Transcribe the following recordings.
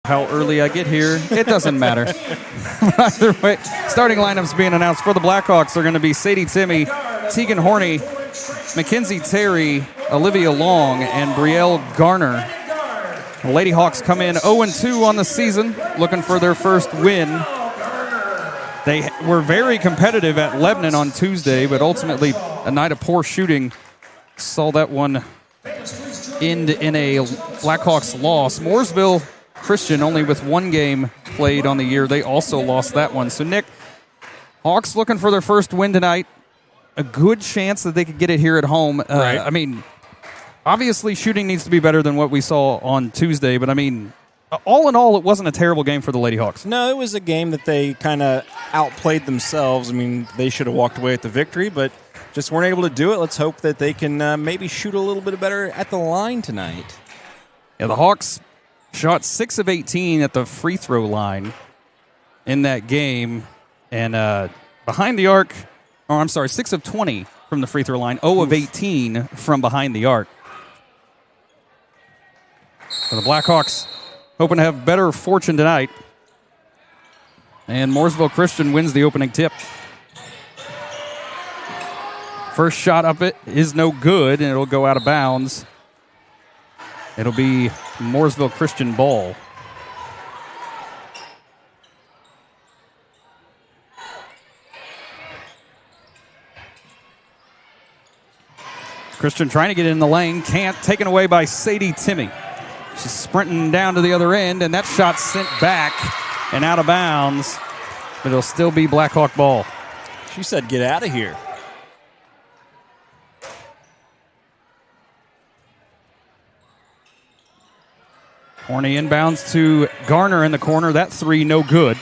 how early I get here. It doesn't matter. Either way, starting lineups being announced for the Blackhawks are going to be Sadie Timmy, Tegan Horney, Mackenzie Terry, Olivia Long, and Brielle Garner. The Lady Hawks come in 0-2 on the season, looking for their first win. They were very competitive at Lebanon on Tuesday, but ultimately a night of poor shooting saw that one end in a Blackhawks loss. Mooresville Christian, only with one game played on the year, they also lost that one. So, Nick, Hawks looking for their first win tonight. A good chance that they could get it here at home. Right. I mean, obviously shooting needs to be better than what we saw on Tuesday, but I mean, all in all, it wasn't a terrible game for the Lady Hawks. No, it was a game that they kind of outplayed themselves. I mean, they should have walked away with the victory, but just weren't able to do it. Let's hope that they can maybe shoot a little bit better at the line tonight. Yeah, the Hawks shot 6 of 18 at the free throw line in that game, and behind the arc, 6 of 20 from the free throw line, 0 of 18 from behind the arc. So the Blackhawks hoping to have better fortune tonight. And Mooresville Christian wins the opening tip. First shot up it is no good, and it'll go out of bounds. It'll be Mooresville Christian ball. Christian trying to get in the lane, can't. Taken away by Sadie Timmy. She's sprinting down to the other end, and that shot sent back and out of bounds, but it'll still be Blackhawk ball. She said, "Get out of here." Horney inbounds to Garner in the corner. That three, no good.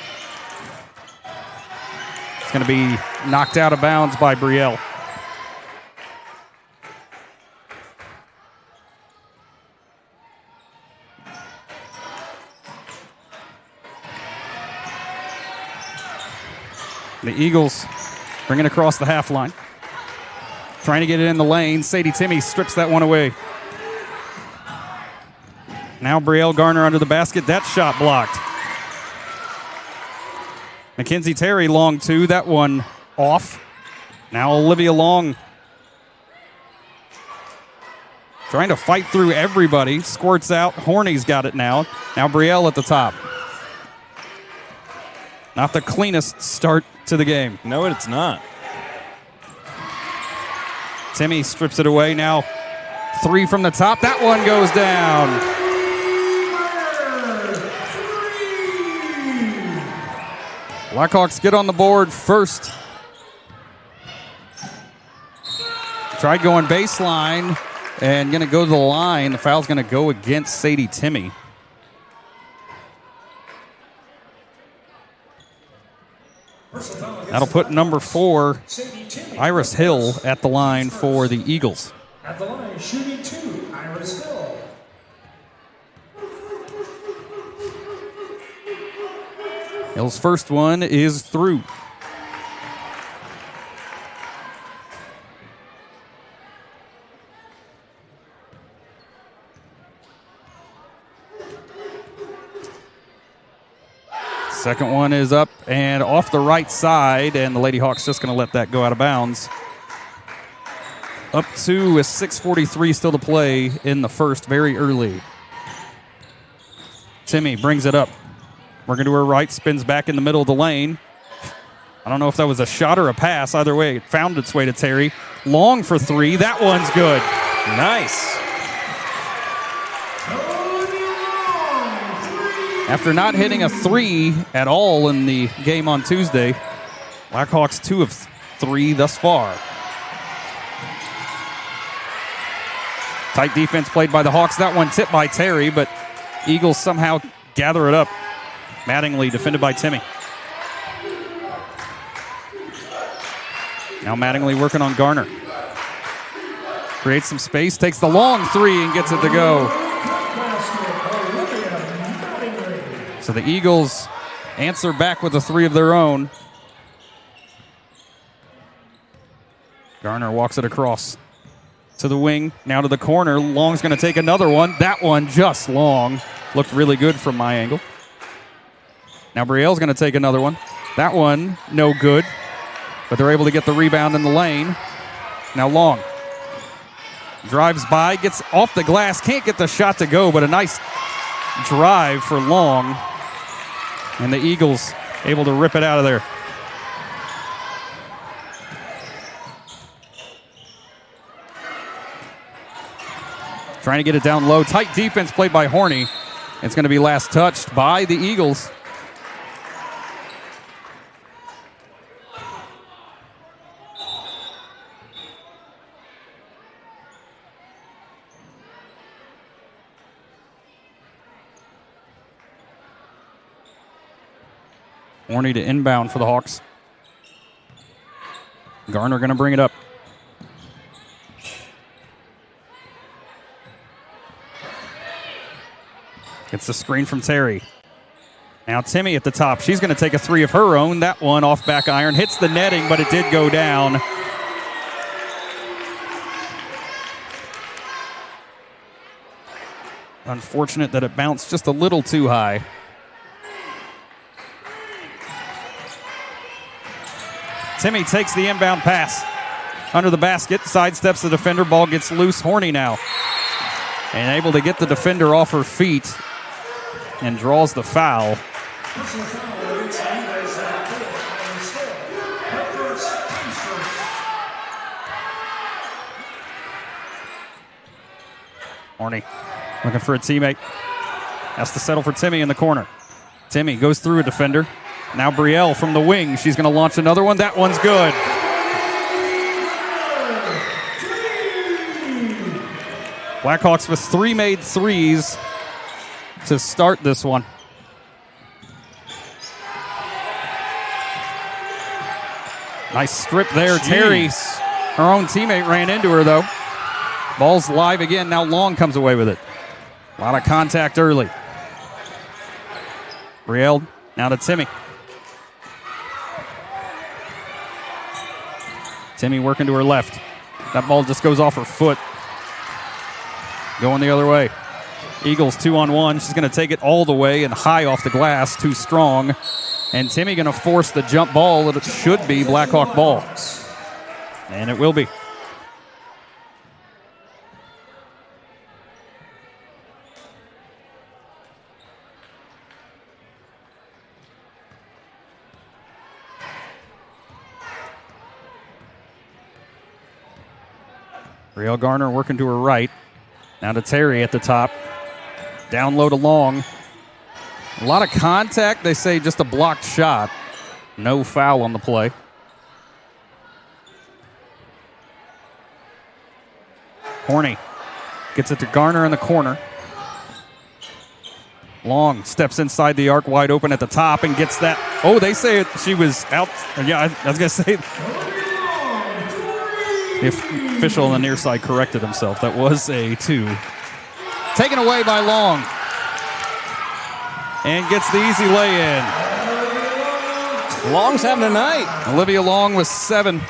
It's going to be knocked out of bounds by Brielle. The Eagles bring it across the half line. Trying to get it in the lane. Sadie Timmy strips that one away. Now Brielle Garner under the basket. That shot blocked. Mackenzie Terry long two. That one off. Now Olivia Long trying to fight through everybody. Squirts out. Horney's got it now. Now Brielle at the top. Not the cleanest start to the game. No, it's not. Timmy strips it away. Now three from the top. That one goes down. Blackhawks get on the board first. Tried going baseline and going to go to the line. The foul's going to go against Sadie Timmy. That'll put number 4, Iris Hill, at the line for the Eagles. At the line, shooting 2, Iris Hill. Hill's first one is through. Second one is up and off the right side, and the Lady Hawks just going to let that go out of bounds. Up 2 with 6:43 still to play in the first, very early. Timmy brings it up. Working to her right, spins back in the middle of the lane. I don't know if that was a shot or a pass. Either way, it found its way to Terry. Long for 3. That one's good. Nice. After not hitting a 3 at all in the game on Tuesday, Blackhawks 2 of 3 thus far. Tight defense played by the Hawks. That one tipped by Terry, but Eagles somehow gather it up. Mattingly defended by Timmy. Now Mattingly working on Garner. Creates some space, takes the long 3 and gets it to go. So the Eagles answer back with a 3 of their own. Garner walks it across to the wing, now to the corner. Long's going to take another one. That one just long. Looked really good from my angle. Now Brielle's going to take another one. That one, no good. But they're able to get the rebound in the lane. Now Long drives by, gets off the glass, can't get the shot to go, but a nice drive for Long. And the Eagles able to rip it out of there. Trying to get it down low. Tight defense played by Horny. It's going to be last touched by the Eagles. Horny to inbound for the Hawks. Garner going to bring it up. Gets the screen from Terry. Now Timmy at the top. She's going to take a three of her own. That one off back iron. Hits the netting, but it did go down. Unfortunate that it bounced just a little too high. Timmy takes the inbound pass. Under the basket, sidesteps the defender. Ball gets loose. Horny now. And able to get the defender off her feet. And draws the foul. Horny looking for a teammate. Has to settle for Timmy in the corner. Timmy goes through a defender. Now Brielle from the wing. She's going to launch another one. That one's good. Blackhawks with 3 made threes to start this one. Nice strip there. Jeez. Terry, her own teammate, ran into her, though. Ball's live again. Now Long comes away with it. A lot of contact early. Brielle now to Timmy. Timmy working to her left. That ball just goes off her foot. Going the other way. Eagles 2-on-1. She's going to take it all the way and high off the glass. Too strong. And Timmy going to force the jump ball that it should be Blackhawk ball. And it will be. Brielle Garner working to her right. Now to Terry at the top. Down low to Long. A lot of contact. They say just a blocked shot. No foul on the play. Horny gets it to Garner in the corner. Long steps inside the arc wide open at the top and gets that. Oh, they say she was out. Yeah, I was going to say. The official on the near side corrected himself. That was a 2. Taken away by Long. And gets the easy lay-in. Long's having a night. Olivia Long with 7.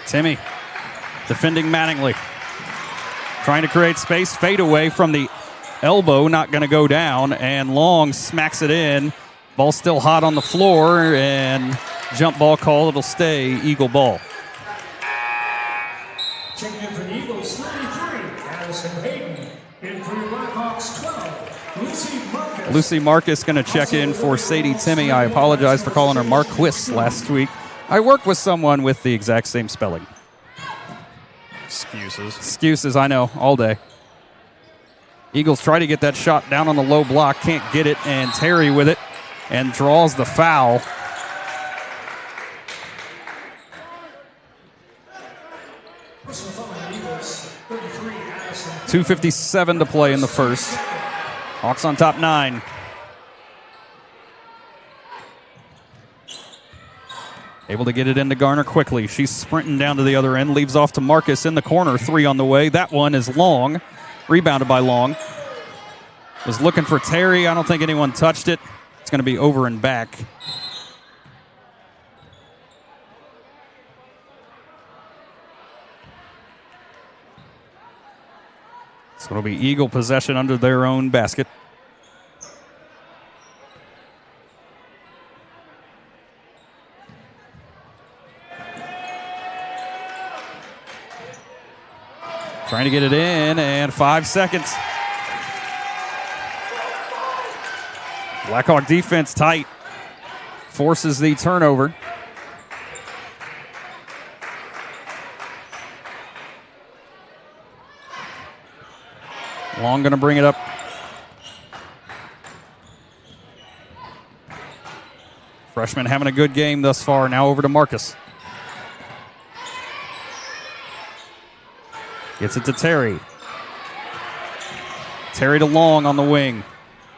Timmy defending Mattingly. Trying to create space. Fade away from the elbow, not going to go down, and Long smacks it in. Ball still hot on the floor, and jump ball call. It'll stay Eagle ball. Checking in for the Eagles, 33, Addison Hayden. In for the Blackhawks, 12, Lucy Marcus. Lucy Marcus going to check in for Sadie Timmy. I apologize for calling her Marquis last week. I work with someone with the exact same spelling. Excuses, I know, all day. Eagles try to get that shot down on the low block. Can't get it, and Terry with it and draws the foul. .257 to play in the first. Hawks on top 9. Able to get it into Garner quickly. She's sprinting down to the other end. Leaves off to Marcus in the corner. 3 on the way. That one is Long. Rebounded by Long. Was looking for Terry. I don't think anyone touched it. It's going to be over and back. So it'll be Eagle possession under their own basket. Trying to get it in, and 5 seconds. Blackhawk defense tight. Forces the turnover. Long going to bring it up. Freshman having a good game thus far. Now over to Marcus. Gets it to Terry. Terry to Long on the wing.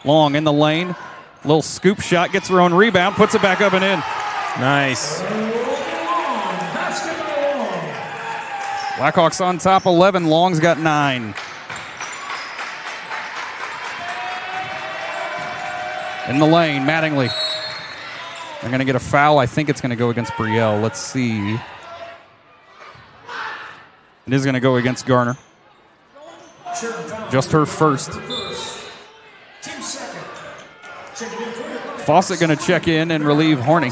Long in the lane. Little scoop shot. Gets her own rebound. Puts it back up and in. Nice. Blackhawks on top 11. Long's got 9. In the lane, Mattingly. They're going to get a foul. I think it's going to go against Brielle. Let's see. It is going to go against Garner. Just her first. Fawcett going to check in and relieve Horny.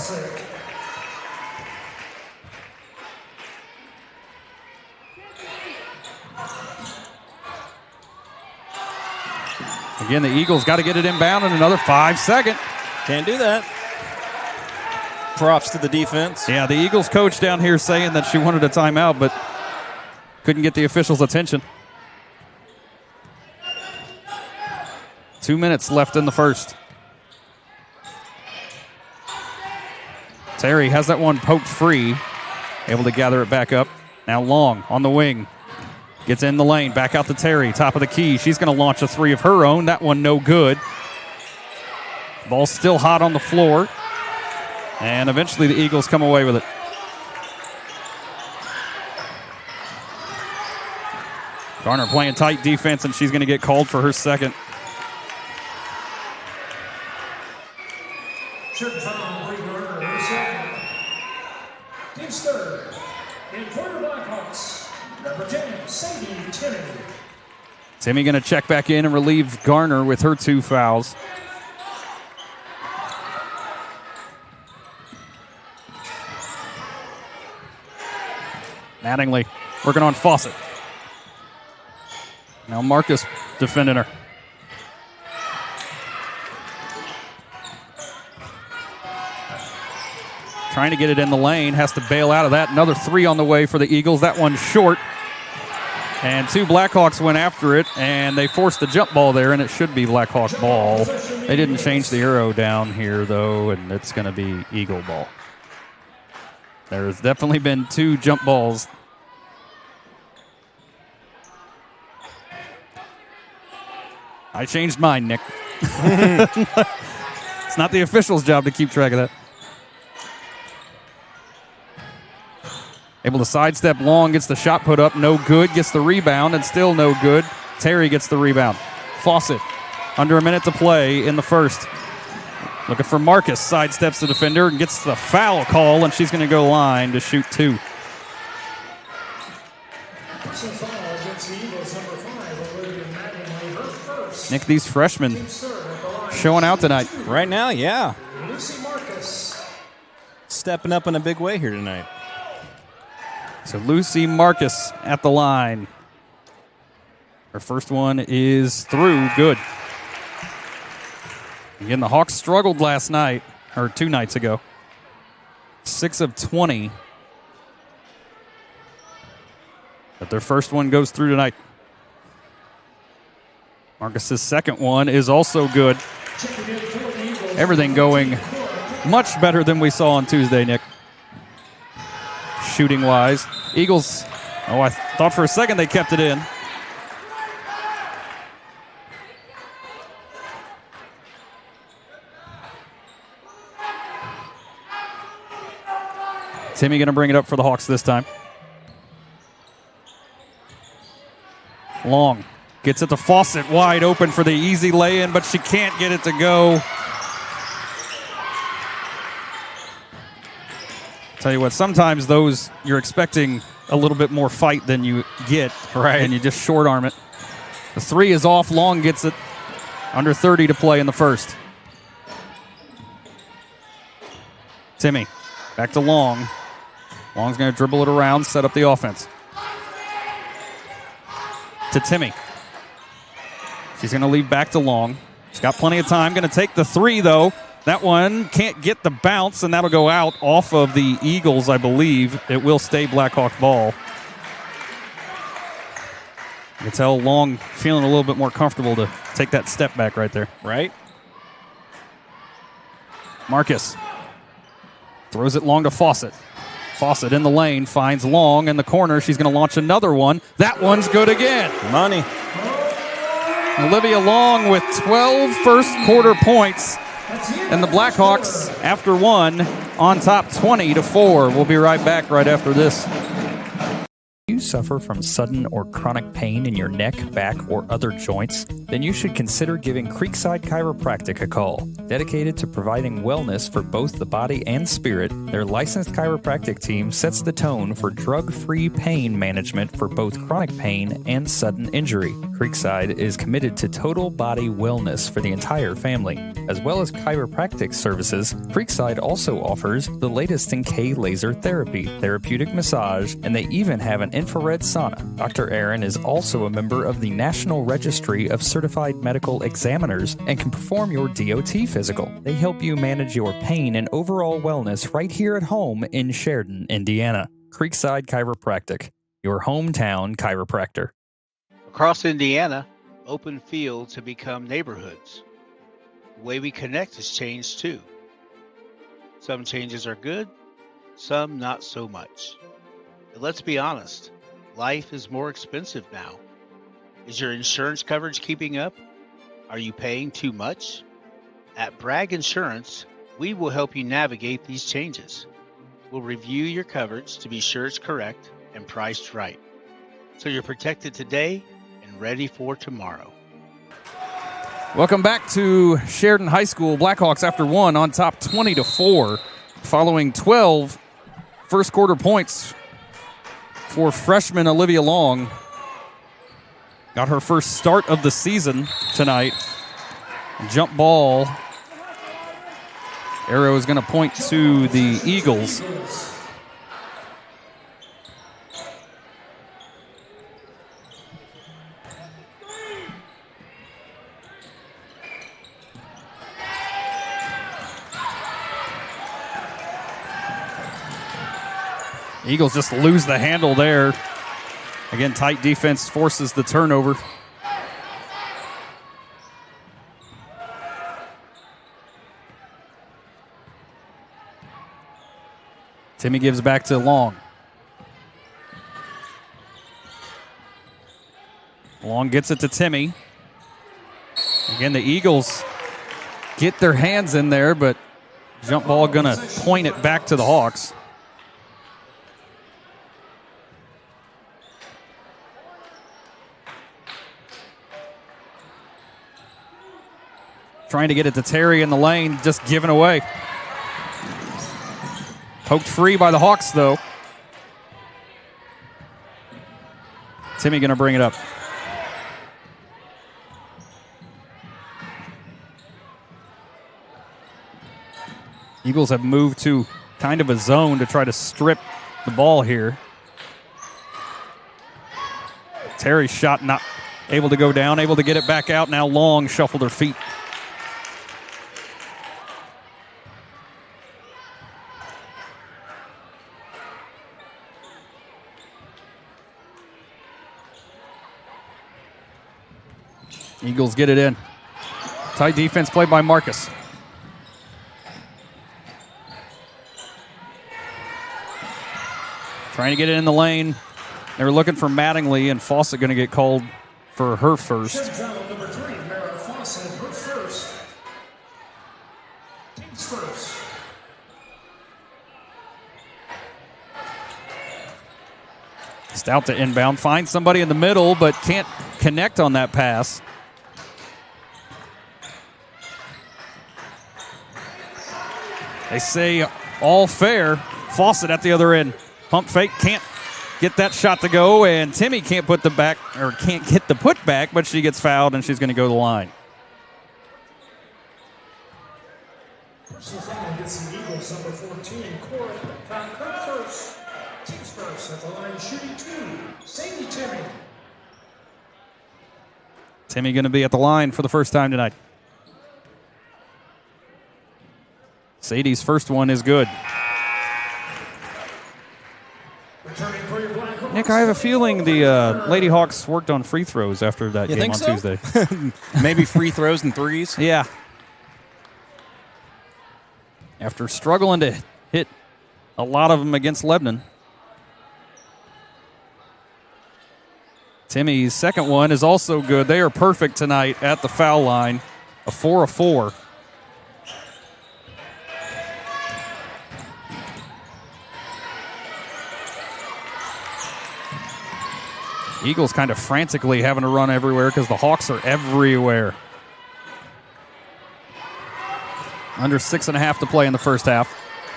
Again, the Eagles got to get it inbound in another 5 seconds. Can't do that. Props to the defense. Yeah, the Eagles coach down here saying that she wanted a timeout, but couldn't get the officials' attention. 2 minutes left in the first. Terry has that one poked free, able to gather it back up. Now Long on the wing. Gets in the lane, back out to Terry, top of the key. She's going to launch a three of her own. That one no good. Ball's still hot on the floor. And eventually the Eagles come away with it. Garner playing tight defense, and she's going to get called for her second. Sheridan foul, Bragg Garner, her second. Team's third. And for the Blackhawks, number 10, Sadie Timmy. Timmy going to check back in and relieve Garner with her 2 fouls. Mattingly working on Fawcett. Now Marcus defending her. Trying to get it in the lane, has to bail out of that. Another 3 on the way for the Eagles. That one's short. And 2 Blackhawks went after it, and they forced the jump ball there, and it should be Blackhawk ball. They didn't change the arrow down here, though, and it's going to be Eagle ball. There's definitely been 2 jump balls. I changed mine, Nick. It's not the official's job to keep track of that. Able to sidestep Long, gets the shot put up, no good, gets the rebound, and still no good. Terry gets the rebound. Fawcett, under a minute to play in the first. Looking for Marcus, sidesteps the defender and gets the foul call, and she's going to go line to shoot 2. Nick, these freshmen showing out tonight. Right now, yeah. Stepping up in a big way here tonight. So Lucy Marcus at the line. Her first one is through. Good. Again, the Hawks struggled last night, or 2 nights ago. 6 of 20. But their first one goes through tonight. Marcus's second one is also good. Everything going much better than we saw on Tuesday, Nick. Shooting-wise. Eagles, I thought for a second they kept it in. Timmy going to bring it up for the Hawks this time. Long gets it to Fawcett, wide open for the easy lay-in, but she can't get it to go. Tell you what, sometimes those you're expecting a little bit more fight than you get, right? And you just short arm it. The three is off. Long gets it. Under 30 to play in the first. Timmy back to Long. Long's going to dribble it around, set up the offense. To Timmy. She's going to leave back to Long. She's got plenty of time. Going to take the three, though. That one can't get the bounce, and that'll go out off of the Eagles, I believe. It will stay Blackhawk ball. You can tell Long feeling a little bit more comfortable to take that step back right there. Right. Marcus throws it long to Fawcett. Fawcett in the lane, finds Long in the corner. She's going to launch another one. That one's good again. Money. Olivia Long with 12 first quarter points. And the Blackhawks, after one, on top 20-4. We'll be right back right after this. If you suffer from sudden or chronic pain in your neck, back, or other joints, then you should consider giving Creekside Chiropractic a call. Dedicated to providing wellness for both the body and spirit, their licensed chiropractic team sets the tone for drug-free pain management for both chronic pain and sudden injury. Creekside is committed to total body wellness for the entire family. As well as chiropractic services, Creekside also offers the latest in K-laser therapy, therapeutic massage, and they even have an infrared sauna. Dr. Aaron is also a member of the National Registry of Certified Medical Examiners and can perform your DOT physical. They help you manage your pain and overall wellness right here at home in Sheridan, Indiana. Creekside Chiropractic, your hometown chiropractor. Across Indiana, open fields have become neighborhoods. The way we connect has changed too. Some changes are good, some not so much. But let's be honest, life is more expensive now. Is your insurance coverage keeping up? Are you paying too much? At Bragg Insurance, we will help you navigate these changes. We'll review your coverage to be sure it's correct and priced right, so you're protected today and ready for tomorrow. Welcome back to Sheridan High School. Blackhawks after one on top 20-4, following 12 first quarter points for freshman Olivia Long. Got her first start of the season tonight. Jump ball. Arrow is going to point to the Eagles. Eagles just lose the handle there. Again, tight defense forces the turnover. Timmy gives back to Long. Long gets it to Timmy. Again, the Eagles get their hands in there, but jump ball going to point it back to the Hawks. Trying to get it to Terry in the lane, just given away. Poked free by the Hawks, though. Timmy going to bring it up. Eagles have moved to kind of a zone to try to strip the ball here. Terry's shot not able to go down, able to get it back out. Now Long shuffled her feet. Eagles get it in. Tight defense played by Marcus. Trying to get it in the lane. They were looking for Mattingly, and Fawcett going to get called for her first. Number 3, Mara Fawcett, her first. Team's first. Stout to inbound. Finds somebody in the middle, but can't connect on that pass. They say all fair. Fawcett at the other end. Pump fake, can't get that shot to go, and Timmy can't get the putback, but she gets fouled, and she's going to go to the line. Personal foul against the Eagles, number 14, Court. Court first. Teams first at the line, shooting 2. Sadie Timmy. Timmy going to be at the line for the first time tonight. Sadie's first one is good. Nick, I have a feeling the Lady Hawks worked on free throws after that game on Tuesday. Maybe free throws and threes? Yeah. After struggling to hit a lot of them against Lebanon. Timmy's second one is also good. They are perfect tonight at the foul line. A 4 of 4. Eagles kind of frantically having to run everywhere because the Hawks are everywhere. Under 6.5 to play in the first half.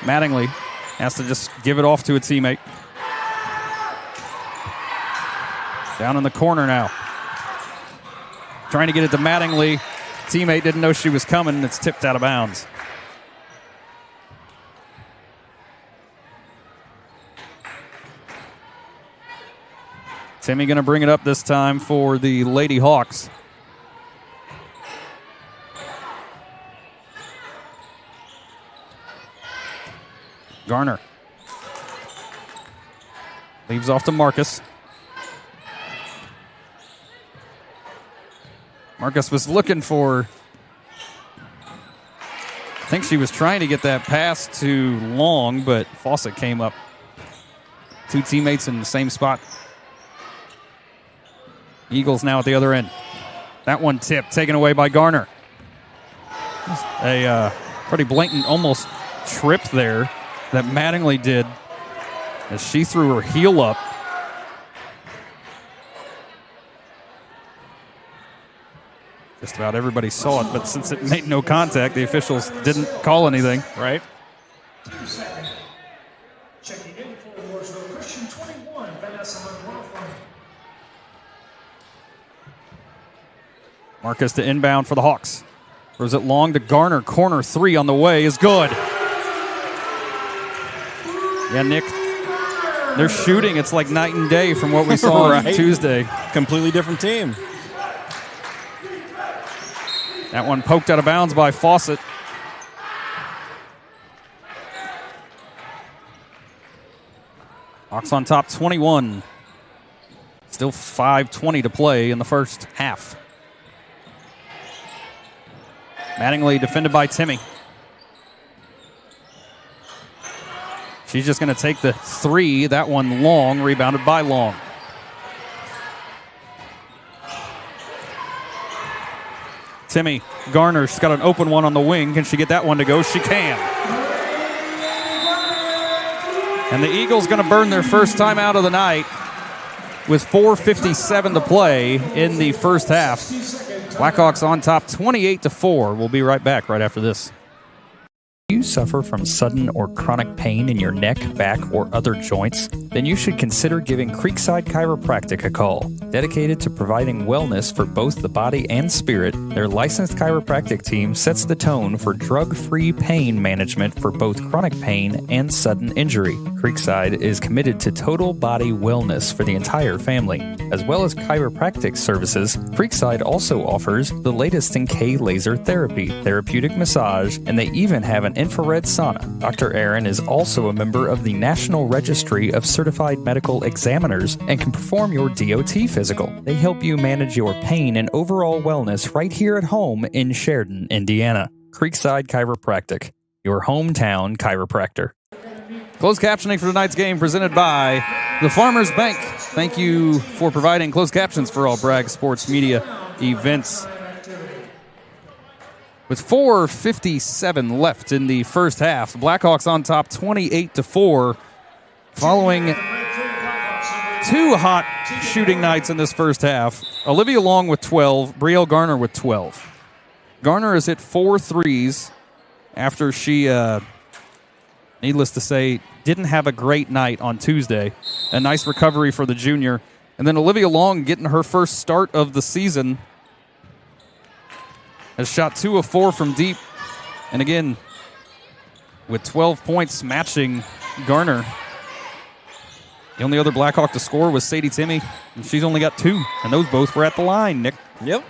Mattingly has to just give it off to a teammate. Down in the corner now. Trying to get it to Mattingly. Teammate didn't know she was coming, and it's tipped out of bounds. Timmy going to bring it up this time for the Lady Hawks. Garner. Leaves off to Marcus. Marcus was looking for, I think she was trying to get that pass to Long, but Fawcett came up. Two teammates in the same spot. Eagles now at the other end. That one tipped, taken away by Garner. A pretty blatant almost trip there that Mattingly did as she threw her heel up. Just about everybody saw it, but since it made no contact, the officials didn't call anything. Right. 2 seconds. Checking in for Mooresville Christian 21, Vanessa McLaughlin. Marcus to inbound for the Hawks. Throws it long to Garner. Corner 3 on the way is good. Yeah, Nick, they're shooting. It's like night and day from what we saw on Tuesday. Completely different team. That one poked out of bounds by Fawcett. Hawks on top 21. Still 5:20 to play in the first half. Mattingly defended by Timmy. She's just going to take the 3. That one Long, rebounded by Long. Timmy Garner, she's got an open one on the wing. Can she get that one to go? She can. And the Eagles going to burn their first time out of the night with 4:57 to play in the first half. Blackhawks on top 28-4. We'll be right back right after this. Do you suffer from sudden or chronic pain in your neck, back, or other joints? Then you should consider giving Creekside Chiropractic a call. Dedicated to providing wellness for both the body and spirit, their licensed chiropractic team sets the tone for drug-free pain management for both chronic pain and sudden injury. Creekside is committed to total body wellness for the entire family. As well as chiropractic services, Creekside also offers the latest in K-laser therapy, therapeutic massage, and they even have an infrared sauna. Dr. Aaron is also a member of the National Registry of Certified Medical Examiners and can perform your DOT physical. They help you manage your pain and overall wellness right here at home in Sheridan, Indiana. Creekside Chiropractic, your hometown chiropractor. Closed captioning for tonight's game presented by the Farmers Bank. Thank you for providing closed captions for all Bragg sports media events. With 4:57 left in the first half, the Blackhawks on top 28-4, following 2 hot shooting nights in this first half. Olivia Long with 12, Brielle Garner with 12. Garner has hit 4 threes after she, needless to say, didn't have a great night on Tuesday. A nice recovery for the junior. And then Olivia Long getting her first start of the season. Has shot 2 of 4 from deep. And again, with 12 points matching Garner. The only other Blackhawk to score was Sadie Timmy, and she's only got 2. And those both were at the line, Nick. Yep.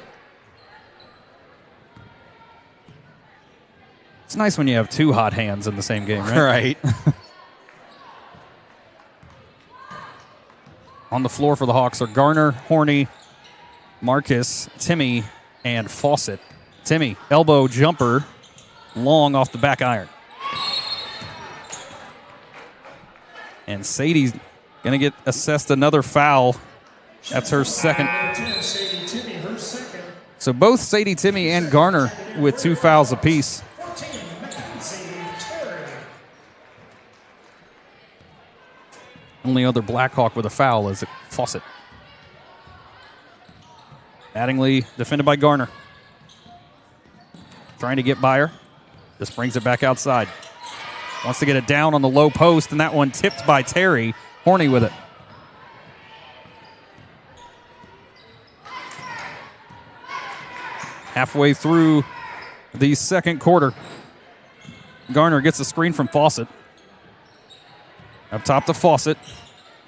It's nice when you have 2 hot hands in the same game, right? Right. On the floor for the Hawks are Garner, Horney, Marcus, Timmy, and Fawcett. Timmy, elbow jumper, long off the back iron. And Sadie's going to get assessed another foul. That's her second. So both Sadie Timmy and Garner with 2 fouls apiece. Only other Blackhawk with a foul is Fawcett. Mattingly defended by Garner. Trying to get by her. Just brings it back outside. Wants to get it down on the low post, and that one tipped by Terry. Horney with it. Halfway through the second quarter, Garner gets a screen from Fawcett. Up top to Fawcett.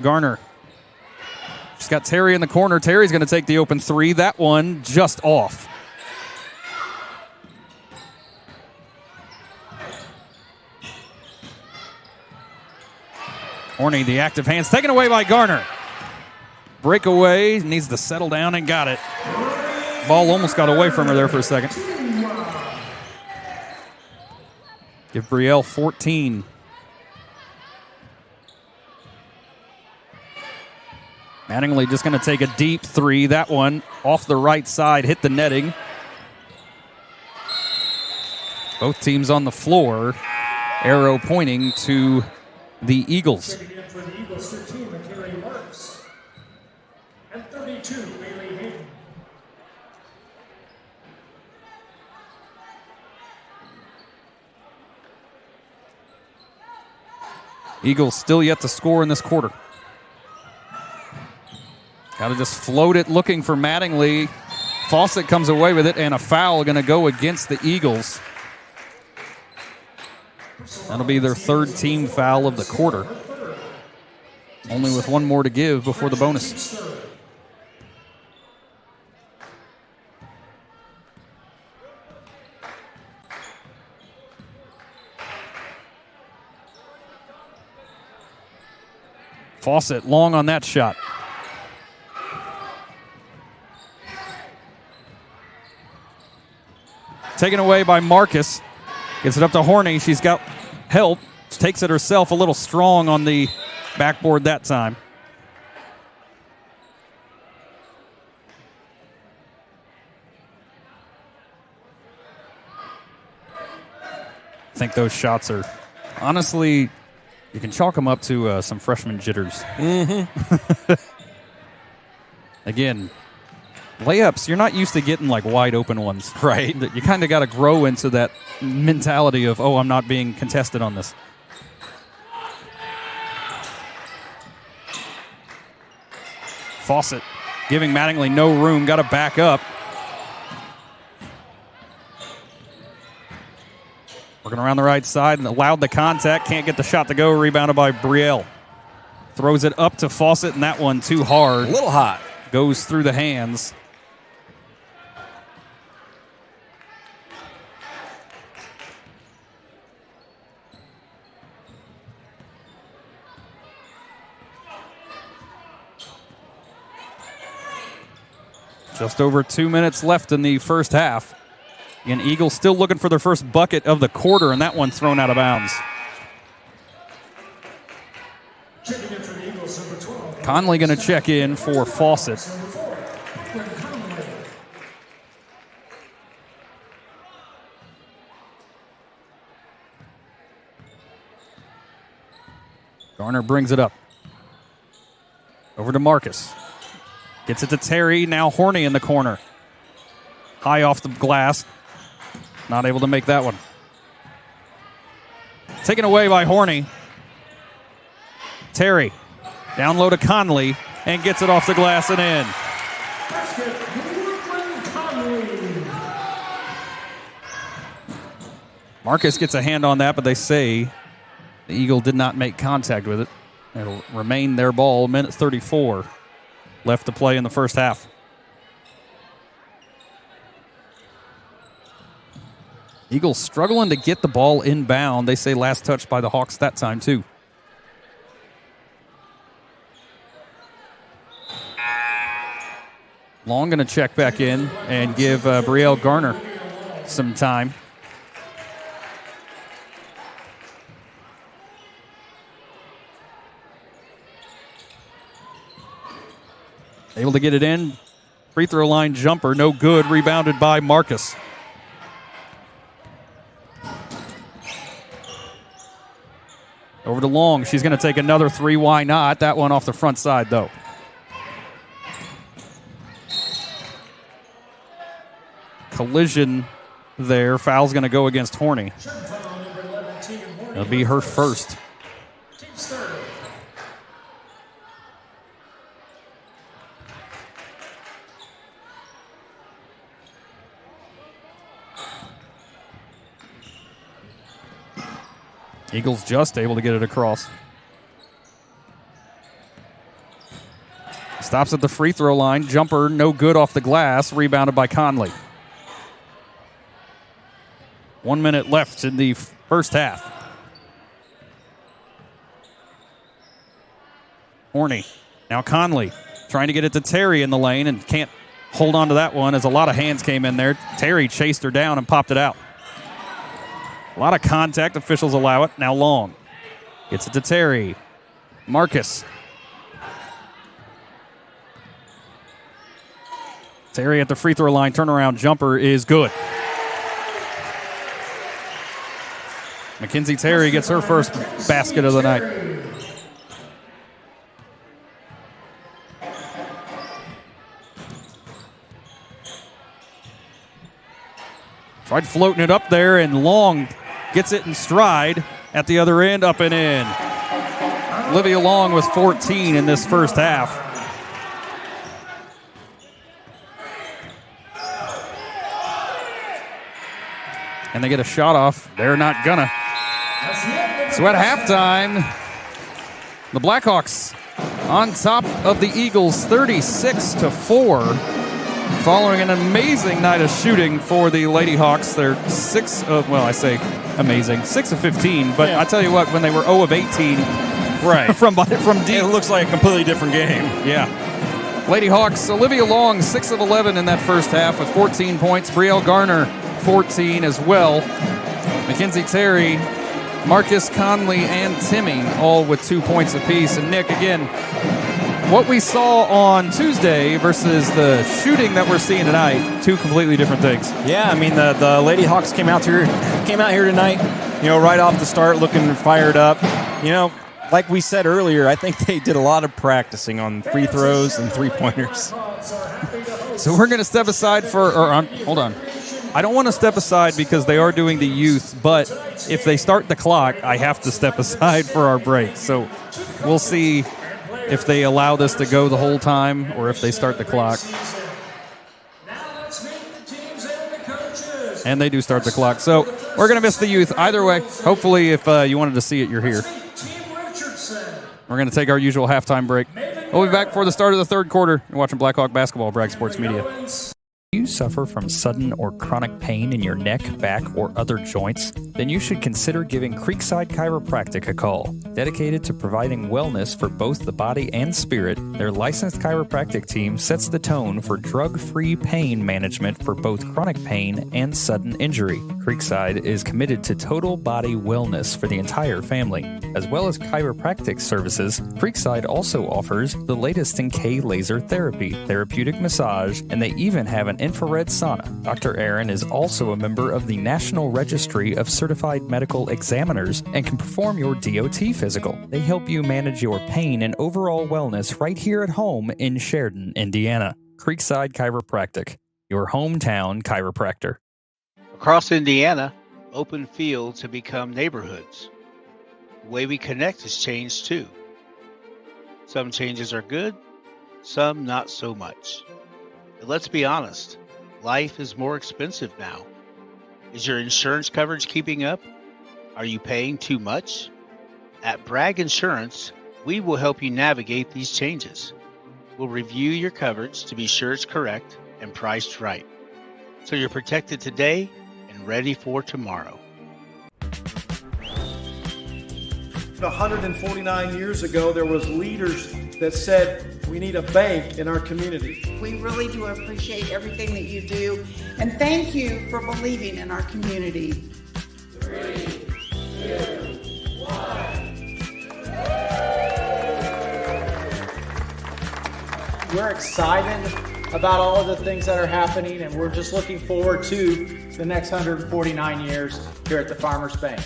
Garner. She's got Terry in the corner. Terry's going to take the open 3. That one just off. Horney, the active hands, taken away by Garner. Breakaway, needs to settle down and got it. Ball almost got away from her there for a second. Give Brielle 14. Mattingly just going to take a deep 3. That one off the right side, hit the netting. Both teams on the floor. Arrow pointing to the Eagles. Checking in for the Eagles 13, McCary Marks. And 32, Bailey Hayden. Eagles still yet to score in this quarter. Got to just float it, looking for Mattingly. Fawcett comes away with it, and a foul going to go against the Eagles. That'll be their 3rd team foul of the quarter. Only with 1 more to give before the bonus. Fawcett long on that shot. Taken away by Marcus. Gets it up to Horney. She's got help. She takes it herself, a little strong on the backboard that time. I think those shots are, honestly, you can chalk them up to some freshman jitters. Mm-hmm. Again, layups, you're not used to getting like wide open ones. Right. You kind of got to grow into that mentality of, oh, I'm not being contested on this. Fawcett giving Mattingly no room, got to back up. Working around the right side and allowed the contact, can't get the shot to go, rebounded by Brielle. Throws it up to Fawcett, and that one too hard. A little hot. Goes through the hands. Just over 2 minutes left in the first half. Again, Eagles still looking for their first bucket of the quarter, and that one thrown out of bounds. Conley going to check in for Fawcett. Garner brings it up. Over to Marcus. Gets it to Terry, now Horney in the corner. High off the glass. Not able to make that one. Taken away by Horney. Terry, down low to Conley, and gets it off the glass and in. Marcus gets a hand on that, but they say the Eagle did not make contact with it. It'll remain their ball. Minute 34 left to play in the first half. Eagles struggling to get the ball inbound. They say last touch by the Hawks that time, too. Long going to check back in and give Brielle Garner some time. Able to get it in. Free throw line jumper, no good. Rebounded by Marcus. Over to Long. She's going to take another three. Why not? That one off the front side, though. Collision there. Foul's going to go against Horny. It'll be her first. Eagles just able to get it across. Stops at the free throw line. Jumper, no good off the glass. Rebounded by Conley. 1 minute left in the first half. Horny. Now Conley trying to get it to Terry in the lane and can't hold on to that one as a lot of hands came in there. Terry chased her down and popped it out. A lot of contact. Officials allow it. Now Long. Gets it to Terry. Marcus. Terry at the free throw line. Turnaround jumper is good. Mackenzie Terry gets her first basket of the night. Tried floating it up there, and Long gets it in stride at the other end, up and in. Olivia Long with 14 in this first half. And they get a shot off. They're not gonna. So at halftime, the Blackhawks on top of the Eagles 36-4. Following an amazing night of shooting for the Lady Hawks. They're 6 of 15. But yeah. I tell you what, when they were 0 of 18 right. from deep. It looks like a completely different game. Yeah. Lady Hawks, Olivia Long, 6 of 11 in that first half with 14 points. Brielle Garner, 14 as well. Mackenzie Terry, Marcus Conley, and Timmy all with 2 points apiece. And Nick, again, what we saw on Tuesday versus the shooting that we're seeing tonight, two completely different things. Yeah, I mean, the Lady Hawks came out here tonight, right off the start looking fired up. Like we said earlier, I think they did a lot of practicing on free throws and three-pointers. So we're going to step aside hold on. I don't want to step aside because they are doing the youth, but if they start the clock, I have to step aside for our break. So we'll see if they allow this to go the whole time or if they start the clock. And they do start the clock. So we're going to miss the youth. Either way, hopefully if you wanted to see it, you're here. We're going to take our usual halftime break. We'll be back for the start of the third quarter. You're watching Blackhawk Basketball, Bragg Sports Media. Do you suffer from sudden or chronic pain in your neck, back, or other joints? Then you should consider giving Creekside Chiropractic a call. Dedicated to providing wellness for both the body and spirit, their licensed chiropractic team sets the tone for drug-free pain management for both chronic pain and sudden injury. Creekside is committed to total body wellness for the entire family. As well as chiropractic services, Creekside also offers the latest in K-laser therapy, therapeutic massage, and they even have an infrared sauna. Dr. Aaron is also a member of the National Registry of Certified Medical Examiners and can perform your DOT physical. They help you manage your pain and overall wellness right here at home in Sheridan, Indiana. Creekside Chiropractic, your hometown chiropractor. Across Indiana, open fields have become neighborhoods. The way we connect has changed too. Some changes are good, some not so much. But let's be honest, life is more expensive now. Is your insurance coverage keeping up? Are you paying too much? At Bragg Insurance, we will help you navigate these changes. We'll review your coverage to be sure it's correct and priced right, so you're protected today and ready for tomorrow. 149 years ago, there was leaders that said we need a bank in our community. We really do appreciate everything that you do, and thank you for believing in our community. 3, 2, 1. We're excited about all of the things that are happening, and we're just looking forward to the next 149 years here at the Farmers Bank.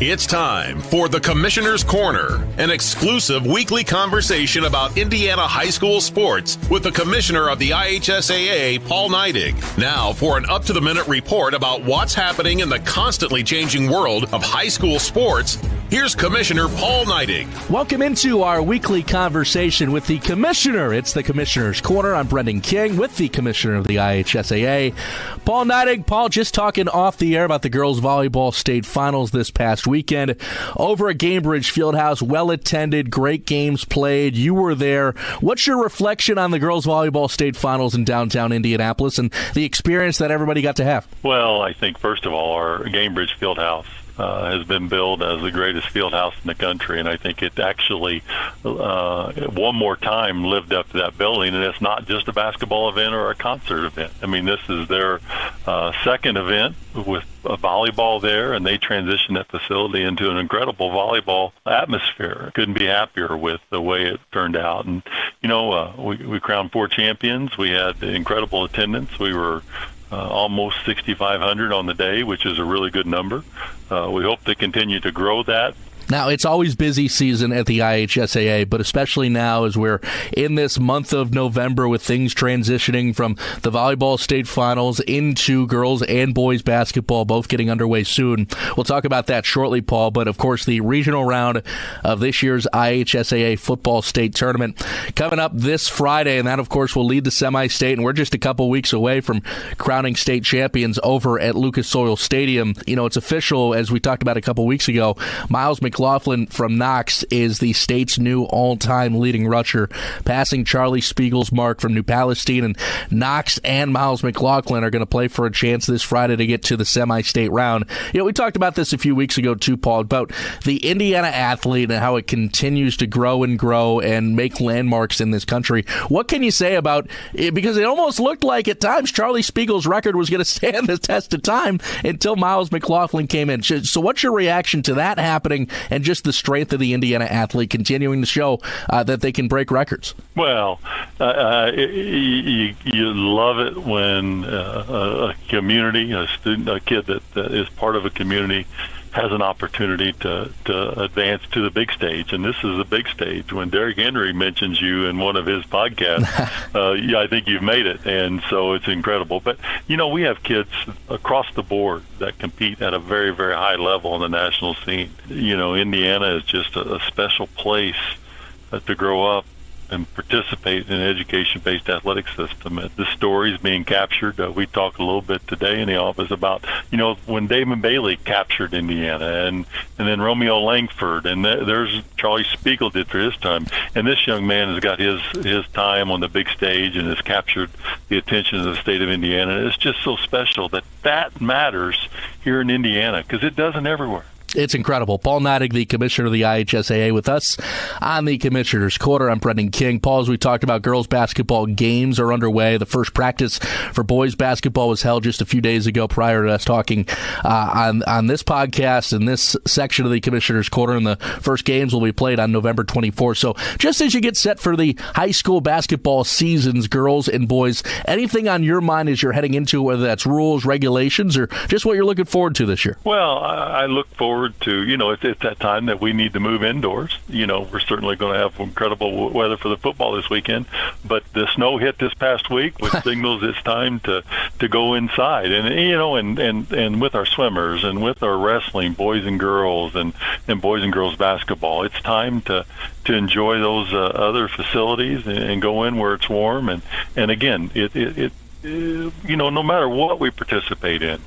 It's time for the Commissioner's Corner, an exclusive weekly conversation about Indiana high school sports with the Commissioner of the IHSAA, Paul Neidig. Now for an up-to-the-minute report about what's happening in the constantly changing world of high school sports, here's Commissioner Paul Neidig. Welcome into our weekly conversation with the Commissioner. It's the Commissioner's Corner. I'm Brendan King with the Commissioner of the IHSAA, Paul Neidig. Paul, just talking off the air about the girls' volleyball state finals this past weekend over at Gainbridge Fieldhouse. Well attended, great games played. You were there. What's your reflection on the girls' volleyball state finals in downtown Indianapolis and the experience that everybody got to have? Well, I think first of all, our Gainbridge Fieldhouse has been billed as the greatest field house in the country, and I think it actually one more time lived up to that billing. And it's not just a basketball event or a concert event. I mean, this is their second event with a volleyball there, and they transitioned that facility into an incredible volleyball atmosphere. Couldn't be happier with the way it turned out. And we crowned 4 champions. We had incredible attendance. We were almost 6,500 on the day, which is a really good number. We hope to continue to grow that. Now, it's always busy season at the IHSAA, but especially now as we're in this month of November with things transitioning from the volleyball state finals into girls and boys basketball, both getting underway soon. We'll talk about that shortly, Paul, but of course the regional round of this year's IHSAA football state tournament coming up this Friday, and that, of course, will lead to semi-state, and we're just a couple weeks away from crowning state champions over at Lucas Oil Stadium. You know, it's official, as we talked about a couple weeks ago. Miles McLaughlin from Knox is the state's new all-time leading rusher, passing Charlie Spiegel's mark from New Palestine. And Knox and Miles McLaughlin are going to play for a chance this Friday to get to the semi-state round. You know, we talked about this a few weeks ago too, Paul, about the Indiana athlete and how it continues to grow and make landmarks in this country. What can you say about it? Because it almost looked like at times Charlie Spiegel's record was going to stand the test of time until Miles McLaughlin came in. So what's your reaction to that happening and just the strength of the Indiana athlete continuing to show that they can break records? Well, you love it when a community, a student, a kid that is part of a community has an opportunity to advance to the big stage, and this is the big stage. When Derrick Henry mentions you in one of his podcasts, I think you've made it, and so it's incredible. But, we have kids across the board that compete at a very, very high level on the national scene. Indiana is just a special place to grow up and participate in an education-based athletic system. The stories being captured. We talked a little bit today in the office about, when Damon Bailey captured Indiana, and then Romeo Langford, and there's Charlie Spiegel did for his time. And this young man has got his time on the big stage and has captured the attention of the state of Indiana. And it's just so special that matters here in Indiana, because it doesn't everywhere. It's incredible. Paul Neidig, the Commissioner of the IHSAA, with us on the Commissioner's Corner. I'm Brendan King. Paul, as we talked about, girls basketball games are underway. The first practice for boys basketball was held just a few days ago prior to us talking on this podcast and this section of the Commissioner's Corner, and the first games will be played on November 24th. So just as you get set for the high school basketball seasons, girls and boys, anything on your mind as you're heading into, whether that's rules, regulations, or just what you're looking forward to this year? Well, I look forward forward to, it's that time that we need to move indoors. We're certainly going to have incredible weather for the football this weekend, but the snow hit this past week, which signals it's time to go inside. And with our swimmers and with our wrestling, boys and girls, and boys and girls basketball, it's time to enjoy those other facilities and go in where it's warm. And again, no matter what we participate in,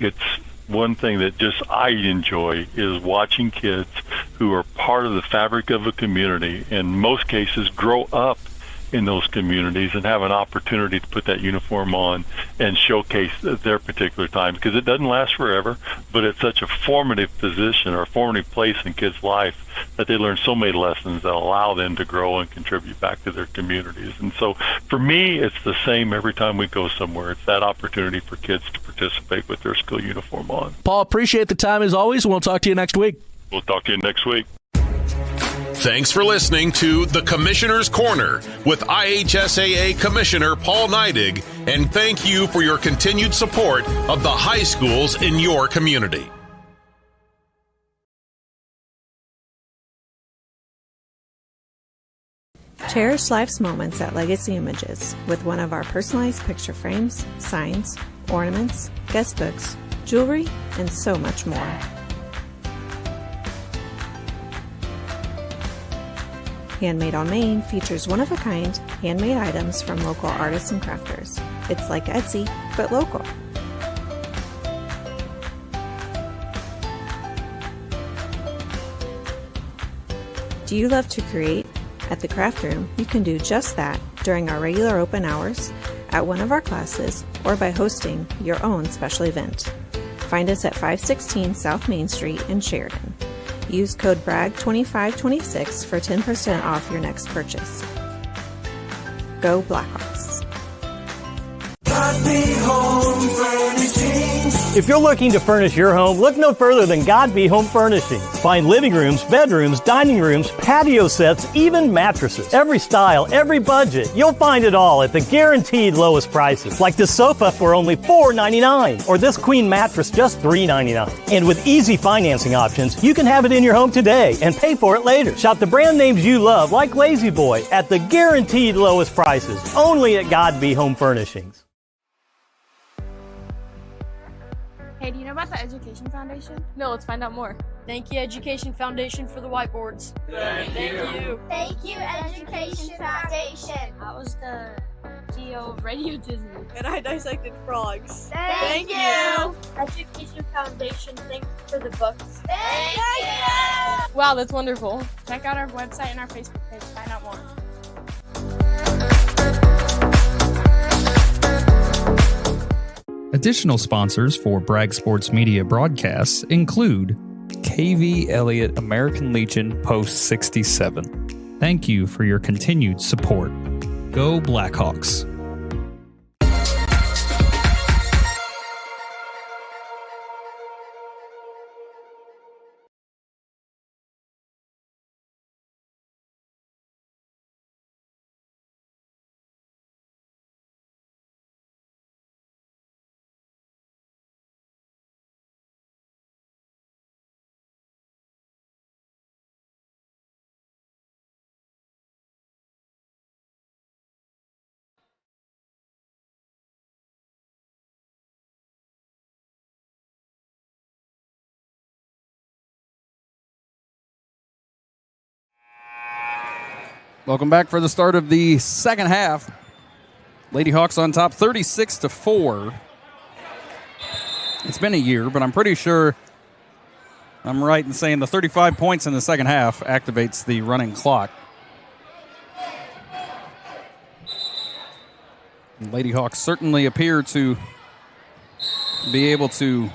it's one thing that just I enjoy is watching kids who are part of the fabric of a community, in most cases grow up in those communities and have an opportunity to put that uniform on and showcase their particular time, because it doesn't last forever, but it's such a formative position or a formative place in kids' life that they learn so many lessons that allow them to grow and contribute back to their communities. And so for me, it's the same every time we go somewhere. It's that opportunity for kids to participate with their school uniform on. Paul, appreciate the time as always. We'll talk to you next week. We'll talk to you next week. Thanks for listening to The Commissioner's Corner with IHSAA Commissioner Paul Neidig, and thank you for your continued support of the high schools in your community. Cherish life's moments at Legacy Images with one of our personalized picture frames, signs, ornaments, guest books, jewelry, and so much more. Handmade on Main features one-of-a-kind handmade items from local artists and crafters. It's like Etsy, but local. Do you love to create? At the Craft Room, you can do just that during our regular open hours, at one of our classes, or by hosting your own special event. Find us at 516 South Main Street in Sheridan. Use code BRAGG2526 for 10% off your next purchase. Go Blackhawks. If you're looking to furnish your home, look no further than God Be Home Furnishings. Find living rooms, bedrooms, dining rooms, patio sets, even mattresses. Every style, every budget, you'll find it all at the guaranteed lowest prices. Like this sofa for only $4.99, or this queen mattress just $3.99. And with easy financing options, you can have it in your home today and pay for it later. Shop the brand names you love, like Lazy Boy, at the guaranteed lowest prices, only at God Be Home Furnishings. Hey, do you know about the Education Foundation? No, let's find out more. Thank you, Education Foundation, for the whiteboards. Thank you. Thank you, Education Foundation. I was the CEO of Radio Disney. And I dissected frogs. Thank you. Education Foundation, thanks for the books. Thank you. Wow, that's wonderful. Check out our website and our Facebook page to find out more. Additional sponsors for Bragg Sports Media broadcasts include KV Elliott American Legion Post 67. Thank you for your continued support. Go Blackhawks. Welcome back for the start of the second half. Lady Hawks on top 36-4. It's been a year, but I'm pretty sure I'm right in saying the 35 points in the second half activates the running clock. And Lady Hawks certainly appear to be able to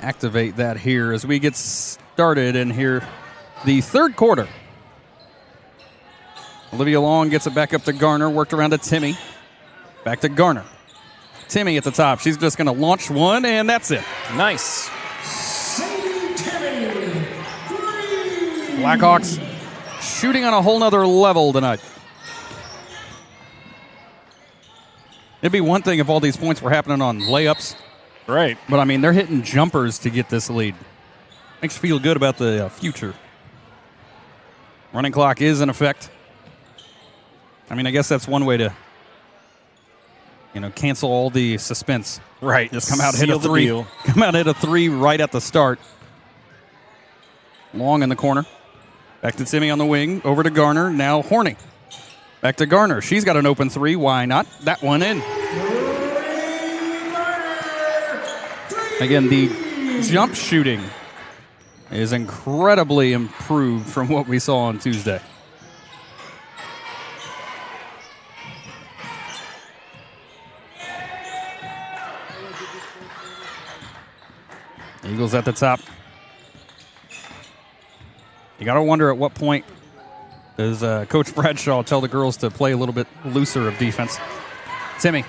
activate that here as we get started in here the third quarter. Olivia Long gets it back up to Garner, worked around to Timmy. Back to Garner. Timmy at the top. She's just going to launch one, and that's it. Nice. Blackhawks shooting on a whole nother level tonight. It'd be one thing if all these points were happening on layups. Right. But, I mean, they're hitting jumpers to get this lead. Makes you feel good about the future. Running clock is in effect. I mean, I guess that's one way to, cancel all the suspense. Right. Just come out, hit Seal a the 3. deal. Come out, hit a 3 right at the start. Long in the corner. Back to Timmy on the wing. Over to Garner. Now Horny. Back to Garner. She's got an open 3. Why not? That one in. Again, the jump shooting is incredibly improved from what we saw on Tuesday. Eagles at the top. You got to wonder at what point does Coach Bradshaw tell the girls to play a little bit looser of defense. Timmy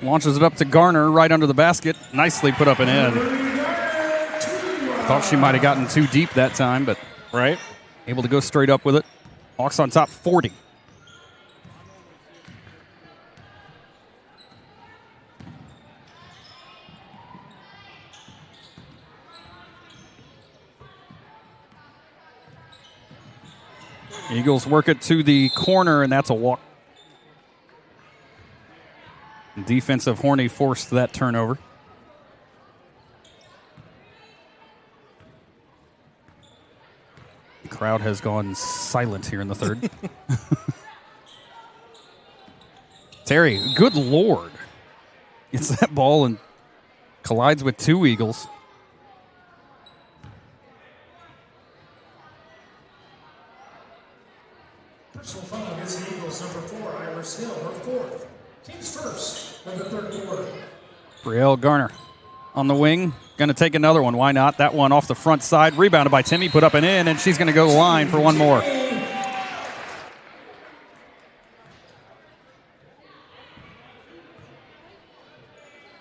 launches it up to Garner right under the basket. Nicely put up and in. Thought she might have gotten too deep that time, but able to go straight up with it. Hawks on top 40. Eagles work it to the corner, and that's a walk. Defensive Horny forced that turnover. The crowd has gone silent here in the third. Terry, good Lord. Gets that ball and collides with 2 Eagles. Personal foul against the Eagles, number 4, Iris Hill, her 4th. Team's first of the third quarter. Brielle Garner on the wing. Going to take another one. Why not? That one off the front side. Rebounded by Timmy. Put up and in, and she's going to go to the line for one more.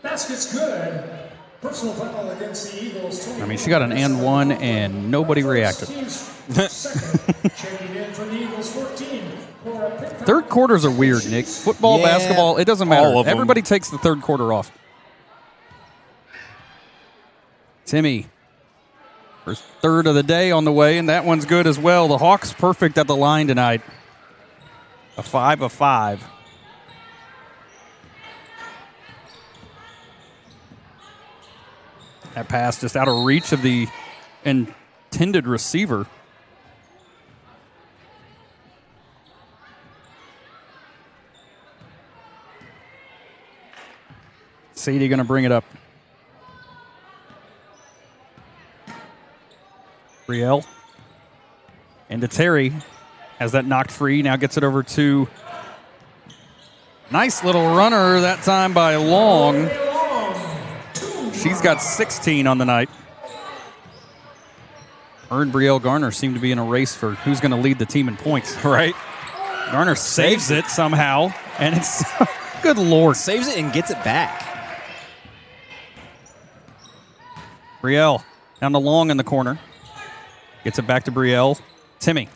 Basket's good. Personal foul against the Eagles. I mean, she got an and one, and nobody reacted. Checking in for the Eagles, 14. Third quarters are weird, Nick. Football, basketball, it doesn't matter. all of them. Everybody takes the third quarter off. Timmy, first third of the day on the way, and that one's good as well. The Hawks perfect at the line tonight. A 5 of 5. That pass just out of reach of the intended receiver. Sadie going to bring it up. Brielle into Terry. Has that knocked free. Now gets it over to. Nice little runner that time by Long. She's got 16 on the night. Her and Brielle Garner seem to be in a race for who's going to lead the team in points. Right. Garner saves it somehow, and it's good Lord. Saves it and gets it back. Brielle down to Long in the corner. Gets it back to Brielle. Timmy.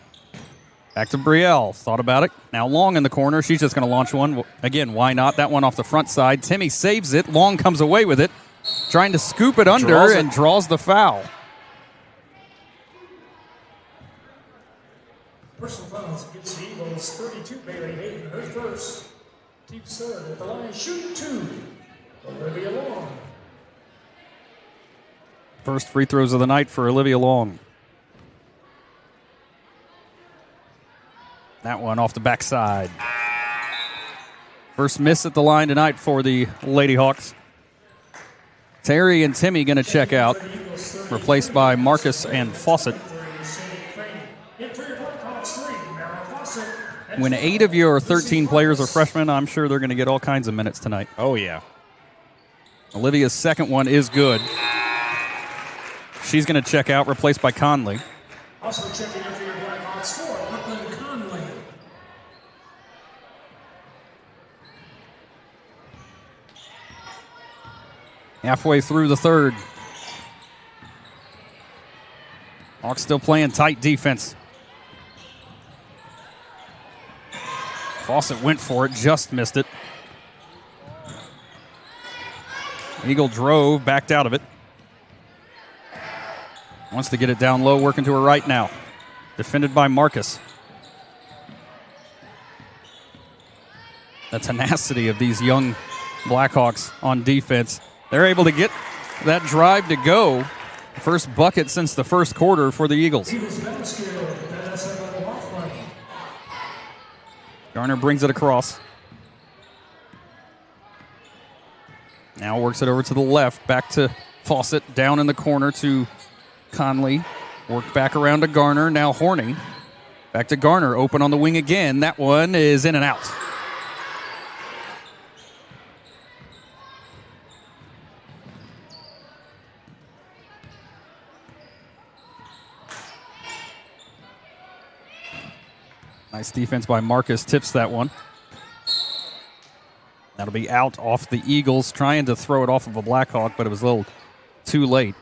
Back to Brielle. Thought about it. Now Long in the corner. She's just going to launch one. Again, why not? That one off the front side. Timmy saves it. Long comes away with it. Trying to scoop it under and draws the foul. Personal fouls against the Eagles, 32, Bailey Hayden, her first. Team's third at the line, shoot 2. Olivia Long. First free throws of the night for Olivia Long. That one off the backside. First miss at the line tonight for the Lady Hawks. Terry and Timmy going to check out, replaced by Marcus and Fawcett. When 8 of your 13 players are freshmen, I'm sure they're going to get all kinds of minutes tonight. Oh, yeah. Olivia's second one is good. She's going to check out, replaced by Conley. Also checking in for your Blackhawks 4, Brooklyn Conley. Halfway through the third. Hawks still playing tight defense. Fawcett went for it, just missed it. Eagle drove, backed out of it. Wants to get it down low, working to her right now. Defended by Marcus. The tenacity of these young Blackhawks on defense. They're able to get that drive to go. First bucket since the first quarter for the Eagles. Garner brings it across. Now works it over to the left. Back to Fawcett. Down in the corner to Conley. Work back around to Garner. Now Horny. Back to Garner. Open on the wing again. That one is in and out. Nice defense by Marcus. Tips that one. That'll be out off the Eagles. Trying to throw it off of a Blackhawk, but it was a little too late.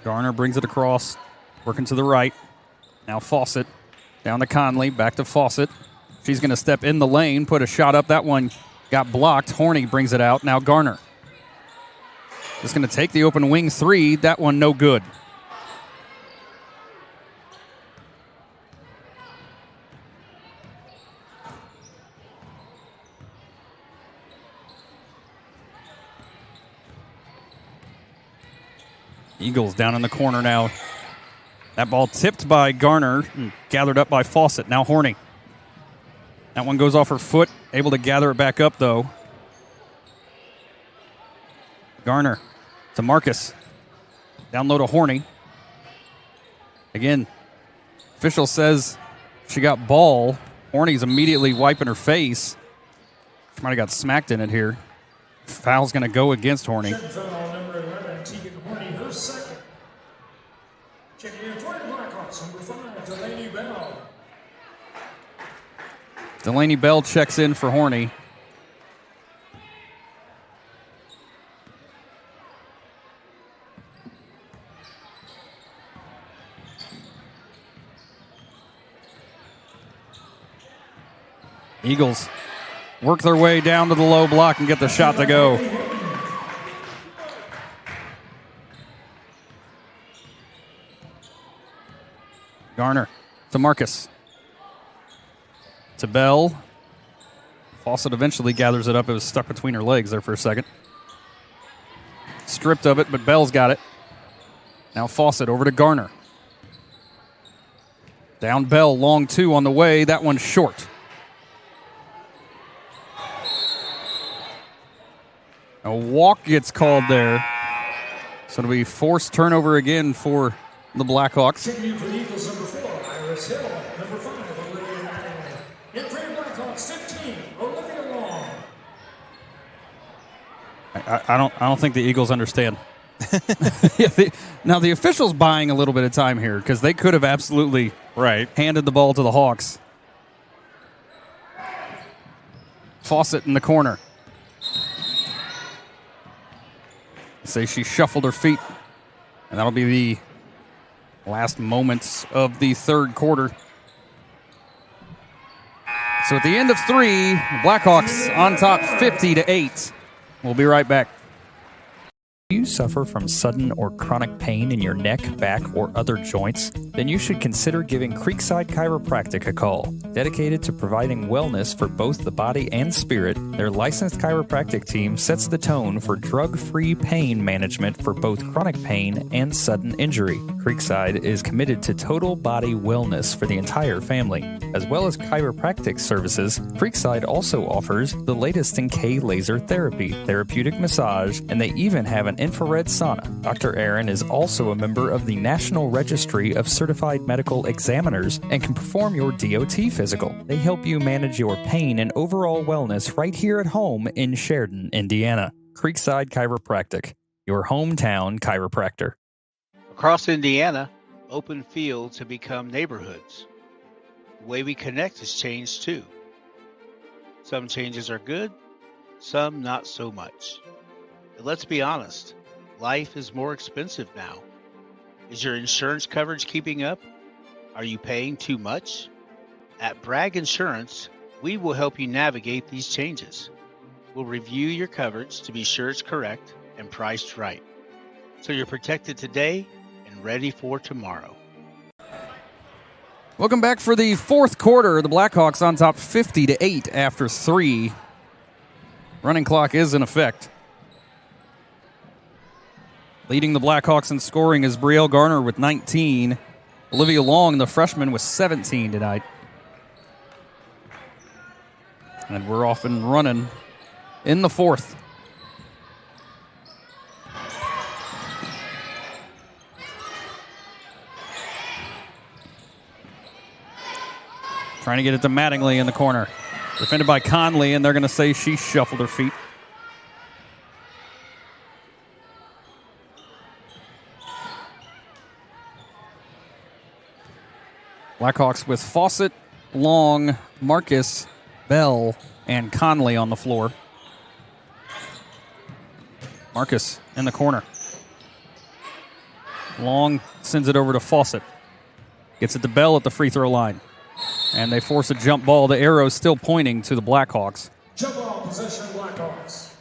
Garner brings it across. Working to the right. Now Fawcett. Down to Conley. Back to Fawcett. She's going to step in the lane. Put a shot up. That one got blocked. Horny brings it out. Now Garner. Just going to take the open wing three. That one no good. Eagles down in the corner now. That ball tipped by Garner, gathered up by Fawcett. Now Horny. That one goes off her foot. Able to gather it back up, though. Garner to Marcus. Down low to Horny. Again, official says she got ball. Horny's immediately wiping her face. She might have got smacked in it here. Foul's going to go against Horny. Foul number 11, Tegan Horny, her second. Checking in for the Blackhawks, number 5, Delaney Bell. Delaney Bell checks in for Horny. Eagles work their way down to the low block and get the shot to go. Garner to Marcus. To Bell. Fawcett eventually gathers it up. It was stuck between her legs there for a second. Stripped of it, but Bell's got it. Now Fawcett over to Garner. Down Bell, long two on the way. That one's short. A walk gets called there. So it'll be forced turnover again for the Blackhawks. Checking in for the Eagles, number 4, Iris Hill. Number 5, Olivia Long. In for the Blackhawks, 15, Olivia Long. I don't think the Eagles understand. Now the officials buying a little bit of time here because they could have absolutely handed the ball to the Hawks. Fawcett in the corner. Say she shuffled her feet, and that'll be the last moments of the third quarter. So at the end of 3, Blackhawks on top 50-8. We'll be right back. Do you suffer from sudden or chronic pain in your neck, back, or other joints? Then you should consider giving Creekside Chiropractic a call. Dedicated to providing wellness for both the body and spirit, their licensed chiropractic team sets the tone for drug-free pain management for both chronic pain and sudden injury. Creekside is committed to total body wellness for the entire family. As well as chiropractic services, Creekside also offers the latest in K laser therapy, therapeutic massage, and they even have an infrared sauna. Dr. Aaron is also a member of the National Registry of Certified Medical Examiners and can perform your DOT physical. They help you manage your pain and overall wellness right here at home in Sheridan, Indiana. Creekside Chiropractic, your hometown chiropractor. Across Indiana, open fields have become neighborhoods. The way we connect has changed too. Some changes are good, some not so much. But let's be honest, life is more expensive now. Is your insurance coverage keeping up? Are you paying too much? At Bragg Insurance, We will help you navigate these changes. We'll review your coverage to be sure it's correct and priced right, so you're protected today and ready for tomorrow. Welcome back for the fourth quarter. The Blackhawks on top 50-8 after 3. Running clock is in effect. Leading the Blackhawks in scoring is Brielle Garner with 19. Olivia Long, the freshman, with 17 tonight. And we're off and running in the fourth. Trying to get it to Mattingly in the corner. Defended by Conley, and they're going to say she shuffled her feet. Blackhawks with Fawcett, Long, Marcus, Bell, and Conley on the floor. Marcus in the corner. Long sends it over to Fawcett. Gets it to Bell at the free throw line. And they force a jump ball. The arrow's still pointing to the Blackhawks. Jump ball, possession, Blackhawks.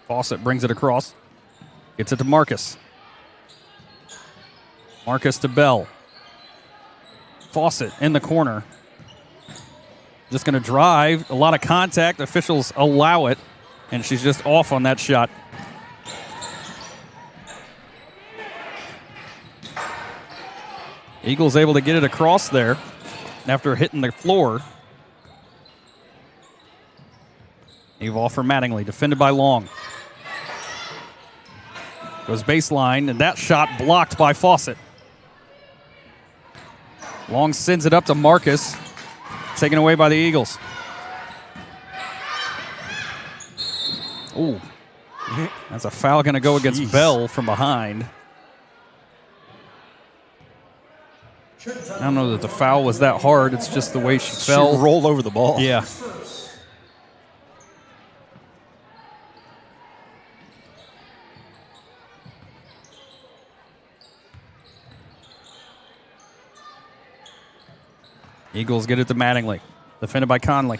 Fawcett brings it across. Gets it to Marcus. Marcus to Bell. Fawcett in the corner. Just going to drive. A lot of contact. Officials allow it. And she's just off on that shot. Eagles able to get it across there after hitting the floor. A ball for Mattingly. Defended by Long. Goes baseline, and that shot blocked by Fawcett. Long sends it up to Marcus. Taken away by the Eagles. Ooh. That's a foul going to go against Bell from behind. I don't know that the foul was that hard. It's just the way she fell. She rolled over the ball. Yeah. Eagles get it to Mattingly. Defended by Conley.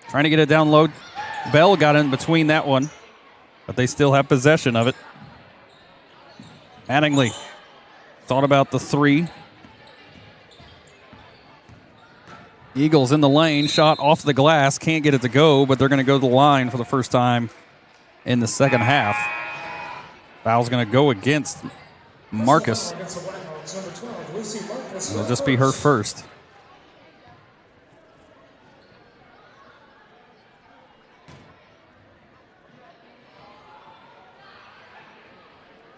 Trying to get it down low. Bell got in between that one, but they still have possession of it. Mattingly thought about the three. Eagles in the lane, shot off the glass, can't get it to go, but they're going to go to the line for the first time in the second half. Foul's going to go against Marcus. It'll just be her first.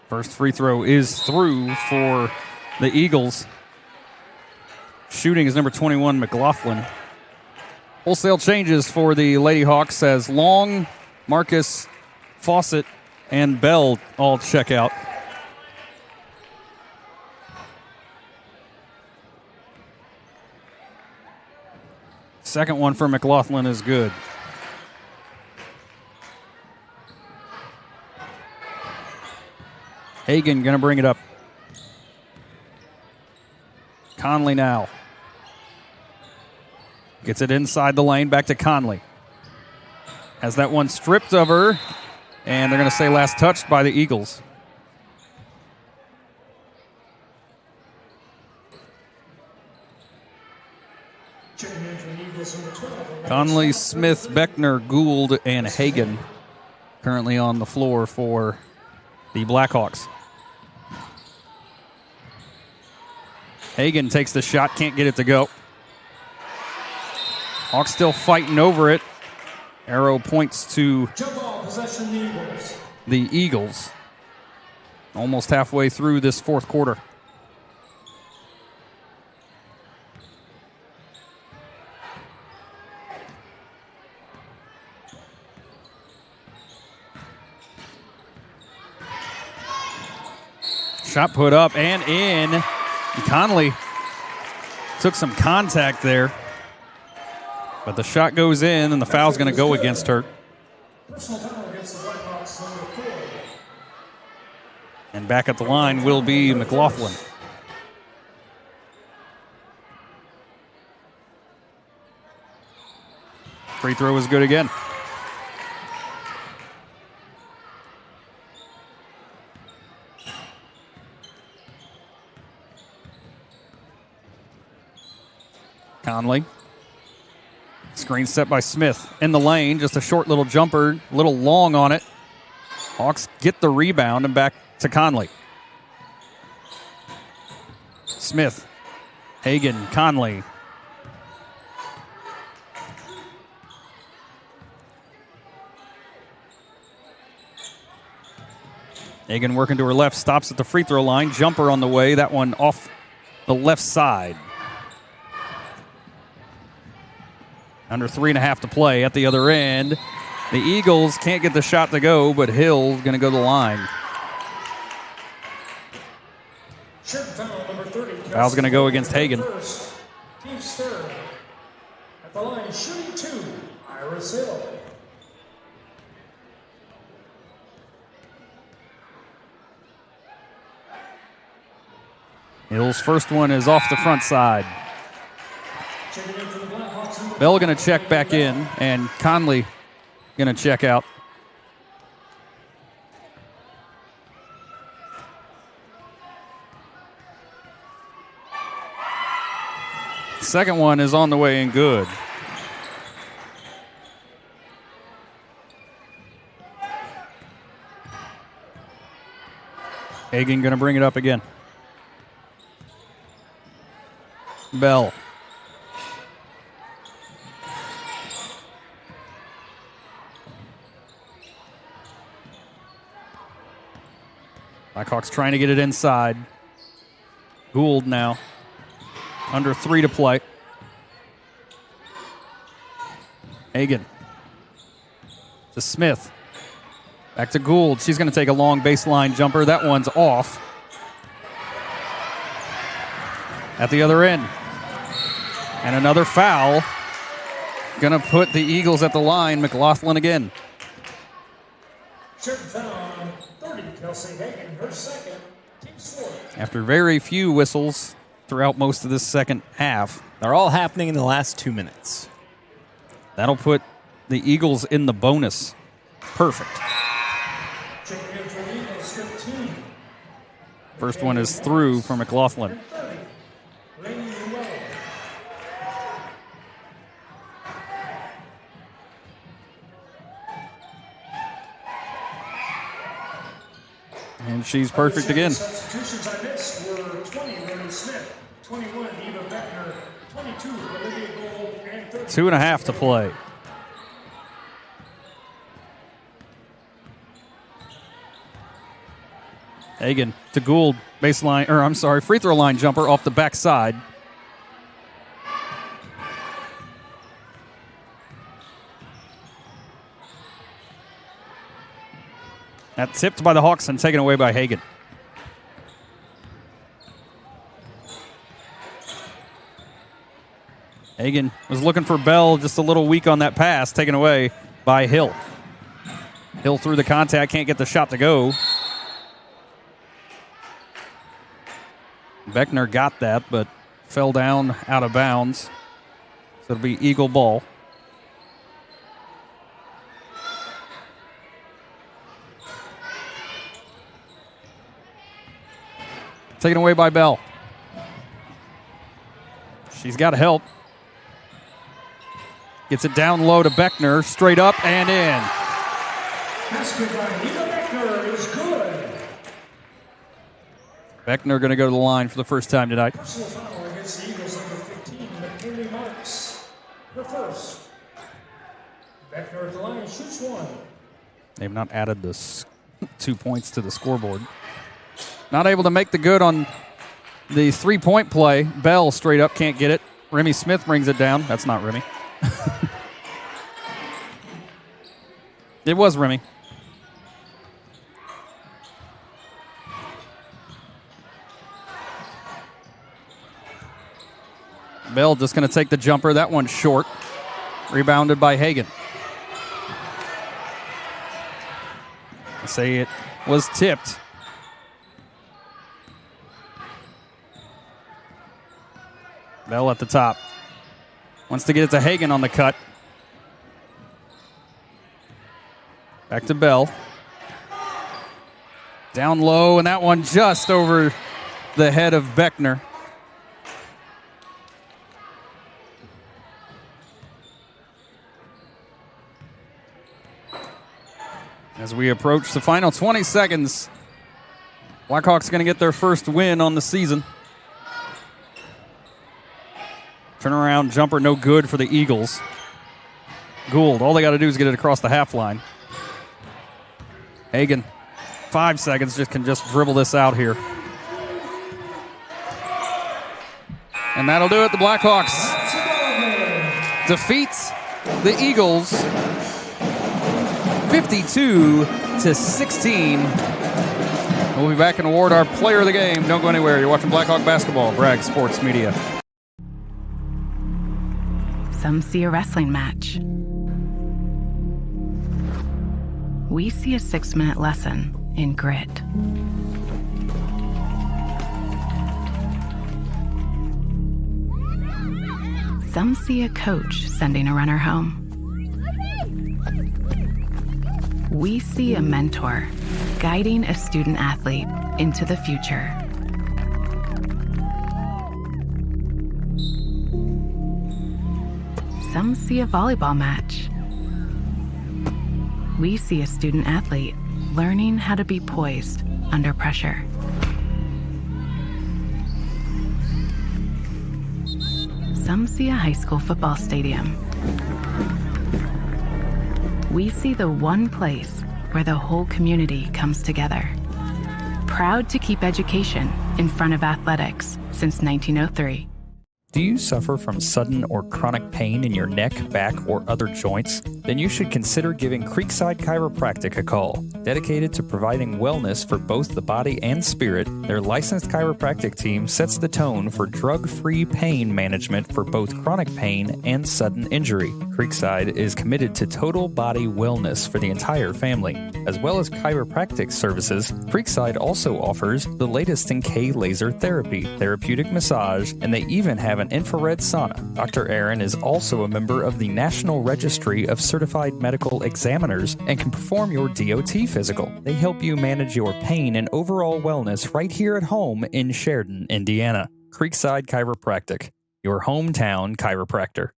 First free throw is through for the Eagles. Shooting is number 21, McLaughlin. Wholesale changes for the Lady Hawks as Long, Marcus, Fawcett, and Bell all check out. Second one for McLaughlin is good. Hagan going to bring it up. Conley now. Gets it inside the lane, back to Conley. Has that one stripped of her, and they're going to say last touched by the Eagles. Conley, Smith, Beckner, Gould, and Hagan currently on the floor for the Blackhawks. Hagan takes the shot, can't get it to go. Hawks still fighting over it. Arrow points to the Eagles. Almost halfway through this fourth quarter. Shot put up and in. Conley Took some contact there. But the shot goes in, and the foul's going to go against her. Personal foul against the Blackhawks, number 4. And back at the line will be McLaughlin. Free throw is good again. Conley. Screen set by Smith in the lane. Just a short little jumper, a little long on it. Hawks get the rebound and back to Conley. Smith, Hagan, Conley. Hagan working to her left, stops at the free throw line. Jumper on the way. That one off the left side. Under 3.5 to play at the other end. The Eagles can't get the shot to go, but Hill's going to go to the line. Foul's going to go against Hagan. Team's third. At the line, shooting 2, Iris Hill. Hill's first one is off the front side. Bell going to check back in, and Conley going to check out. Second one is on the way and good. Hagan going to bring it up again. Bell. Blackhawks trying to get it inside. Gould now. Under 3 to play. Hagan. To Smith. Back to Gould. She's going to take a long baseline jumper. That one's off. At the other end. And another foul. Going to put the Eagles at the line. McLaughlin again. Second foul on 30, Kelsey Hagan, her second, team's fourth. After very few whistles throughout most of this second half. They're all happening in the last 2 minutes. That'll put the Eagles in the bonus. Perfect. Checking in for the Eagles, 15. First one is through for McLaughlin. And she's perfect again. Substitutions I missed were 20, Remy Smith, 21, Eva Beckner, 22, Olivia Gold, and 30. 2.5 to play. Hagan to Gould, free throw line jumper off the backside. That tipped by the Hawks and taken away by Hagan. Hagan was looking for Bell, just a little weak on that pass, taken away by Hill. Hill through the contact, can't get the shot to go. Beckner got that, but fell down out of bounds. So it'll be Eagle ball. Taken away by Bell. She's got help. Gets it down low to Beckner, straight up and in. Basket by Eva Beckner is good. Beckner going to go to the line for the first time tonight. Personal foul against the Eagles, number 15, McKinley Marks, her first. Beckner at the line, shoots 1. They've not added this 2 points to the scoreboard. Not able to make the good on the 3-point play. Bell straight up, can't get it. Remy Smith brings it down. That's not Remy. It was Remy. Bell just going to take the jumper. That one's short. Rebounded by Hagan. I say it was tipped. Bell at the top. Wants to get it to Hagan on the cut. Back to Bell. Down low, and that one just over the head of Beckner. As we approach the final 20 seconds, Blackhawks going to get their first win on the season. Turnaround jumper, no good for the Eagles. Gould, all they got to do is get it across the half line. Hagan, 5 seconds, can dribble this out here. And that'll do it. The Blackhawks defeat the Eagles 52-16. We'll be back and award our player of the game. Don't go anywhere. You're watching Blackhawk basketball, Bragg Sports Media. Some see a wrestling match. We see a 6-minute lesson in grit. Some see a coach sending a runner home. We see a mentor guiding a student athlete into the future. Some see a volleyball match. We see a student athlete learning how to be poised under pressure. Some see a high school football stadium. We see the one place where the whole community comes together. Proud to keep education in front of athletics since 1903. Do you suffer from sudden or chronic pain in your neck, back, or other joints? Then you should consider giving Creekside Chiropractic a call. Dedicated to providing wellness for both the body and spirit, their licensed chiropractic team sets the tone for drug-free pain management for both chronic pain and sudden injury. Creekside is committed to total body wellness for the entire family. As well as chiropractic services, Creekside also offers the latest in K-laser therapy, therapeutic massage, and they even have an infrared sauna. Dr. Aaron is also a member of the National Registry of Certified Medical Examiners and can perform your DOT physical. They help you manage your pain and overall wellness right here at home in Sheridan, Indiana. Creekside Chiropractic, your hometown chiropractor.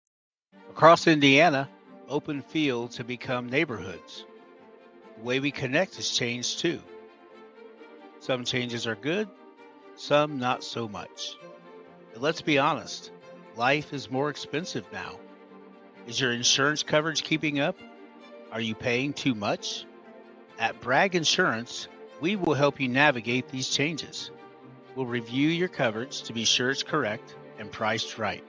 Across Indiana, open fields have become neighborhoods. The way we connect has changed too. Some changes are good, some not so much. But let's be honest, life is more expensive now. Is your insurance coverage keeping up? Are you paying too much? At Bragg Insurance, we will help you navigate these changes. We'll review your coverage to be sure it's correct and priced right,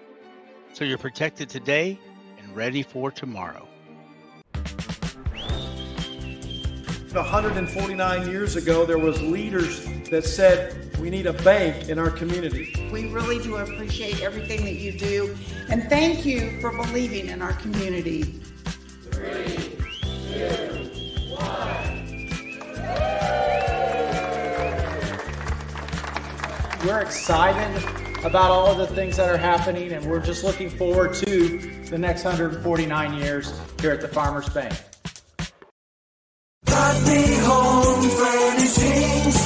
so you're protected today and ready for tomorrow. 149 years ago, there was leaders that said, we need a bank in our community. We really do appreciate everything that you do, and thank you for believing in our community. 3, 2, 1. We're excited about all of the things that are happening, and we're just looking forward to the next 149 years here at the Farmers Bank.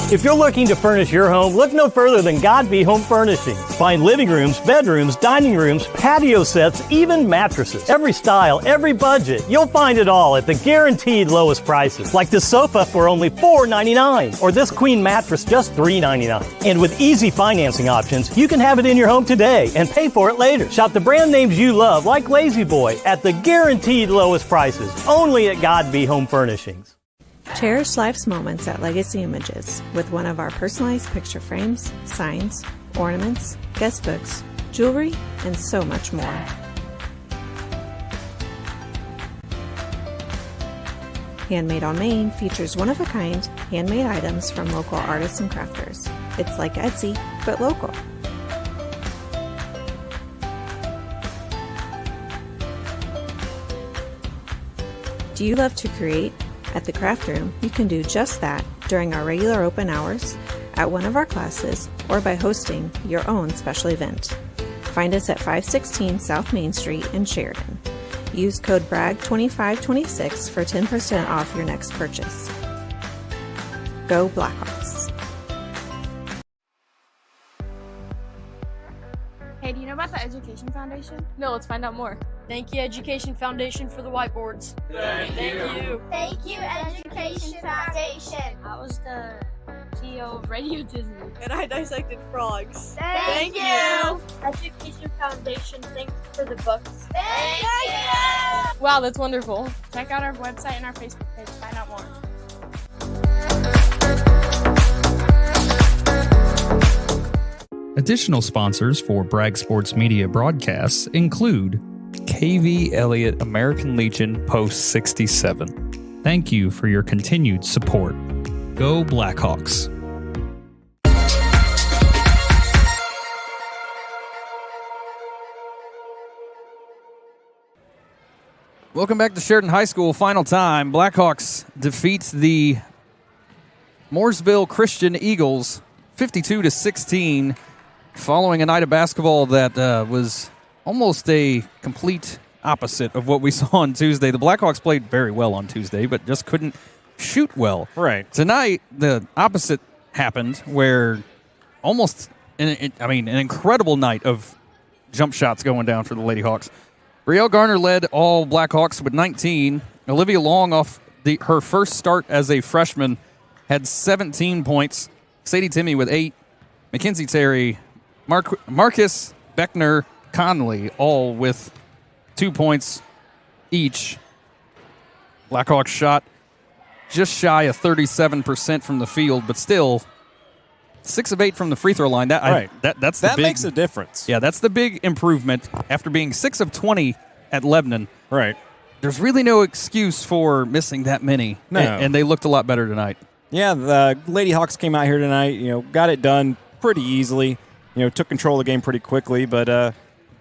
If you're looking to furnish your home, look no further than Godby Home Furnishings. Find living rooms, bedrooms, dining rooms, patio sets, even mattresses. Every style, every budget, you'll find it all at the guaranteed lowest prices. Like this sofa for only $4.99 or this queen mattress just $3.99. And with easy financing options, you can have it in your home today and pay for it later. Shop the brand names you love like Lazy Boy at the guaranteed lowest prices, only at Godby Home Furnishings. Cherish life's moments at Legacy Images with one of our personalized picture frames, signs, ornaments, guest books, jewelry, and so much more. Handmade on Main features one-of-a-kind handmade items from local artists and crafters. It's like Etsy, but local. Do you love to create? At the Craft Room, you can do just that during our regular open hours, at one of our classes, or by hosting your own special event. Find us at 516 South Main Street in Sheridan. Use code BRAGG2526 for 10% off your next purchase. Go Blackhawks. Hey, do you know about the Education Foundation? No, let's find out more. Thank you, Education Foundation, for the whiteboards. Thank you. Thank you, Education Foundation. I was the CEO of Radio Disney. And I dissected frogs. Thank you. Education Foundation, thanks for the books. Thank you. Wow, that's wonderful. Check out our website and our Facebook page to find out more. Additional sponsors for Bragg Sports Media broadcasts include KV Elliott American Legion Post 67. Thank you for your continued support. Go Blackhawks. Welcome back to Sheridan High School. Final time, Blackhawks defeats the Mooresville Christian Eagles 52-16 following a night of basketball that was almost a complete opposite of what we saw on Tuesday. The Blackhawks played very well on Tuesday, but just couldn't shoot well. Right. Tonight, the opposite happened where almost, an incredible night of jump shots going down for the Lady Hawks. Brielle Garner led all Blackhawks with 19. Olivia Long, off her first start as a freshman, had 17 points. Sadie Timmy with 8. Mackenzie Terry, Marcus Beckner, Conley, all with 2 points each. Blackhawks shot just shy of 37% from the field, but still 6 of 8 from the free throw line. That makes a difference. Yeah, that's the big improvement after being 6 of 20 at Lebanon. Right. There's really no excuse for missing that many. No. And they looked a lot better tonight. Yeah, the Lady Hawks came out here tonight, got it done pretty easily, took control of the game pretty quickly, but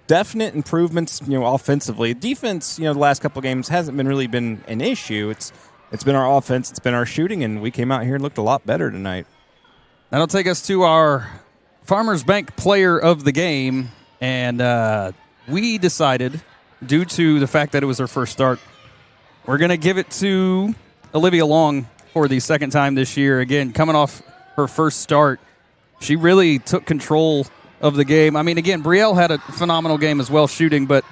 definite improvements, offensively. Defense, the last couple of games hasn't really been an issue. It's been our offense, it's been our shooting, and we came out here and looked a lot better tonight. That'll take us to our Farmers Bank player of the game, and we decided, due to the fact that it was her first start, we're going to give it to Olivia Long for the second time this year. Again, coming off her first start, she really took control of the game. I mean, again, Brielle had a phenomenal game as well shooting, but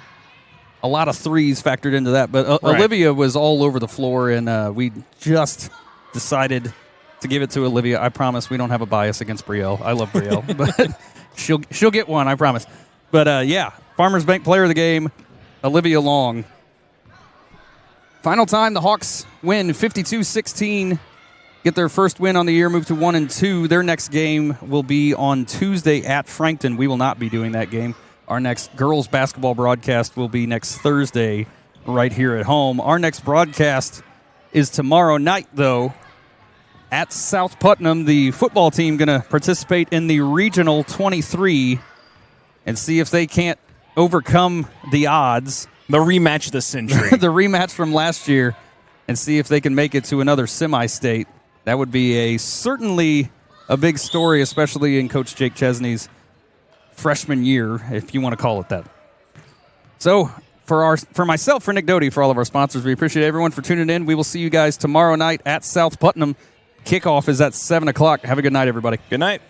a lot of threes factored into that. But Right. Olivia was all over the floor, and we just decided to give it to Olivia. I promise we don't have a bias against Brielle. I love Brielle, but she'll get one, I promise. But, Farmers Bank player of the game, Olivia Long. Final time, the Hawks win 52-16, get their first win on the year, move to 1-2. Their next game will be on Tuesday at Frankton. We will not be doing that game. Our next girls basketball broadcast will be next Thursday right here at home. Our next broadcast is tomorrow night, though, at South Putnam. The football team going to participate in the Regional 23 and see if they can't overcome the odds. The rematch of the century. The rematch from last year, and see if they can make it to another semi-state. That would be certainly a big story, especially in Coach Jake Chesney's freshman year, if you want to call it that. So for myself, for Nick Doty, for all of our sponsors, we appreciate everyone for tuning in. We will see you guys tomorrow night at South Putnam. Kickoff is at 7 o'clock. Have a good night, everybody. Good night.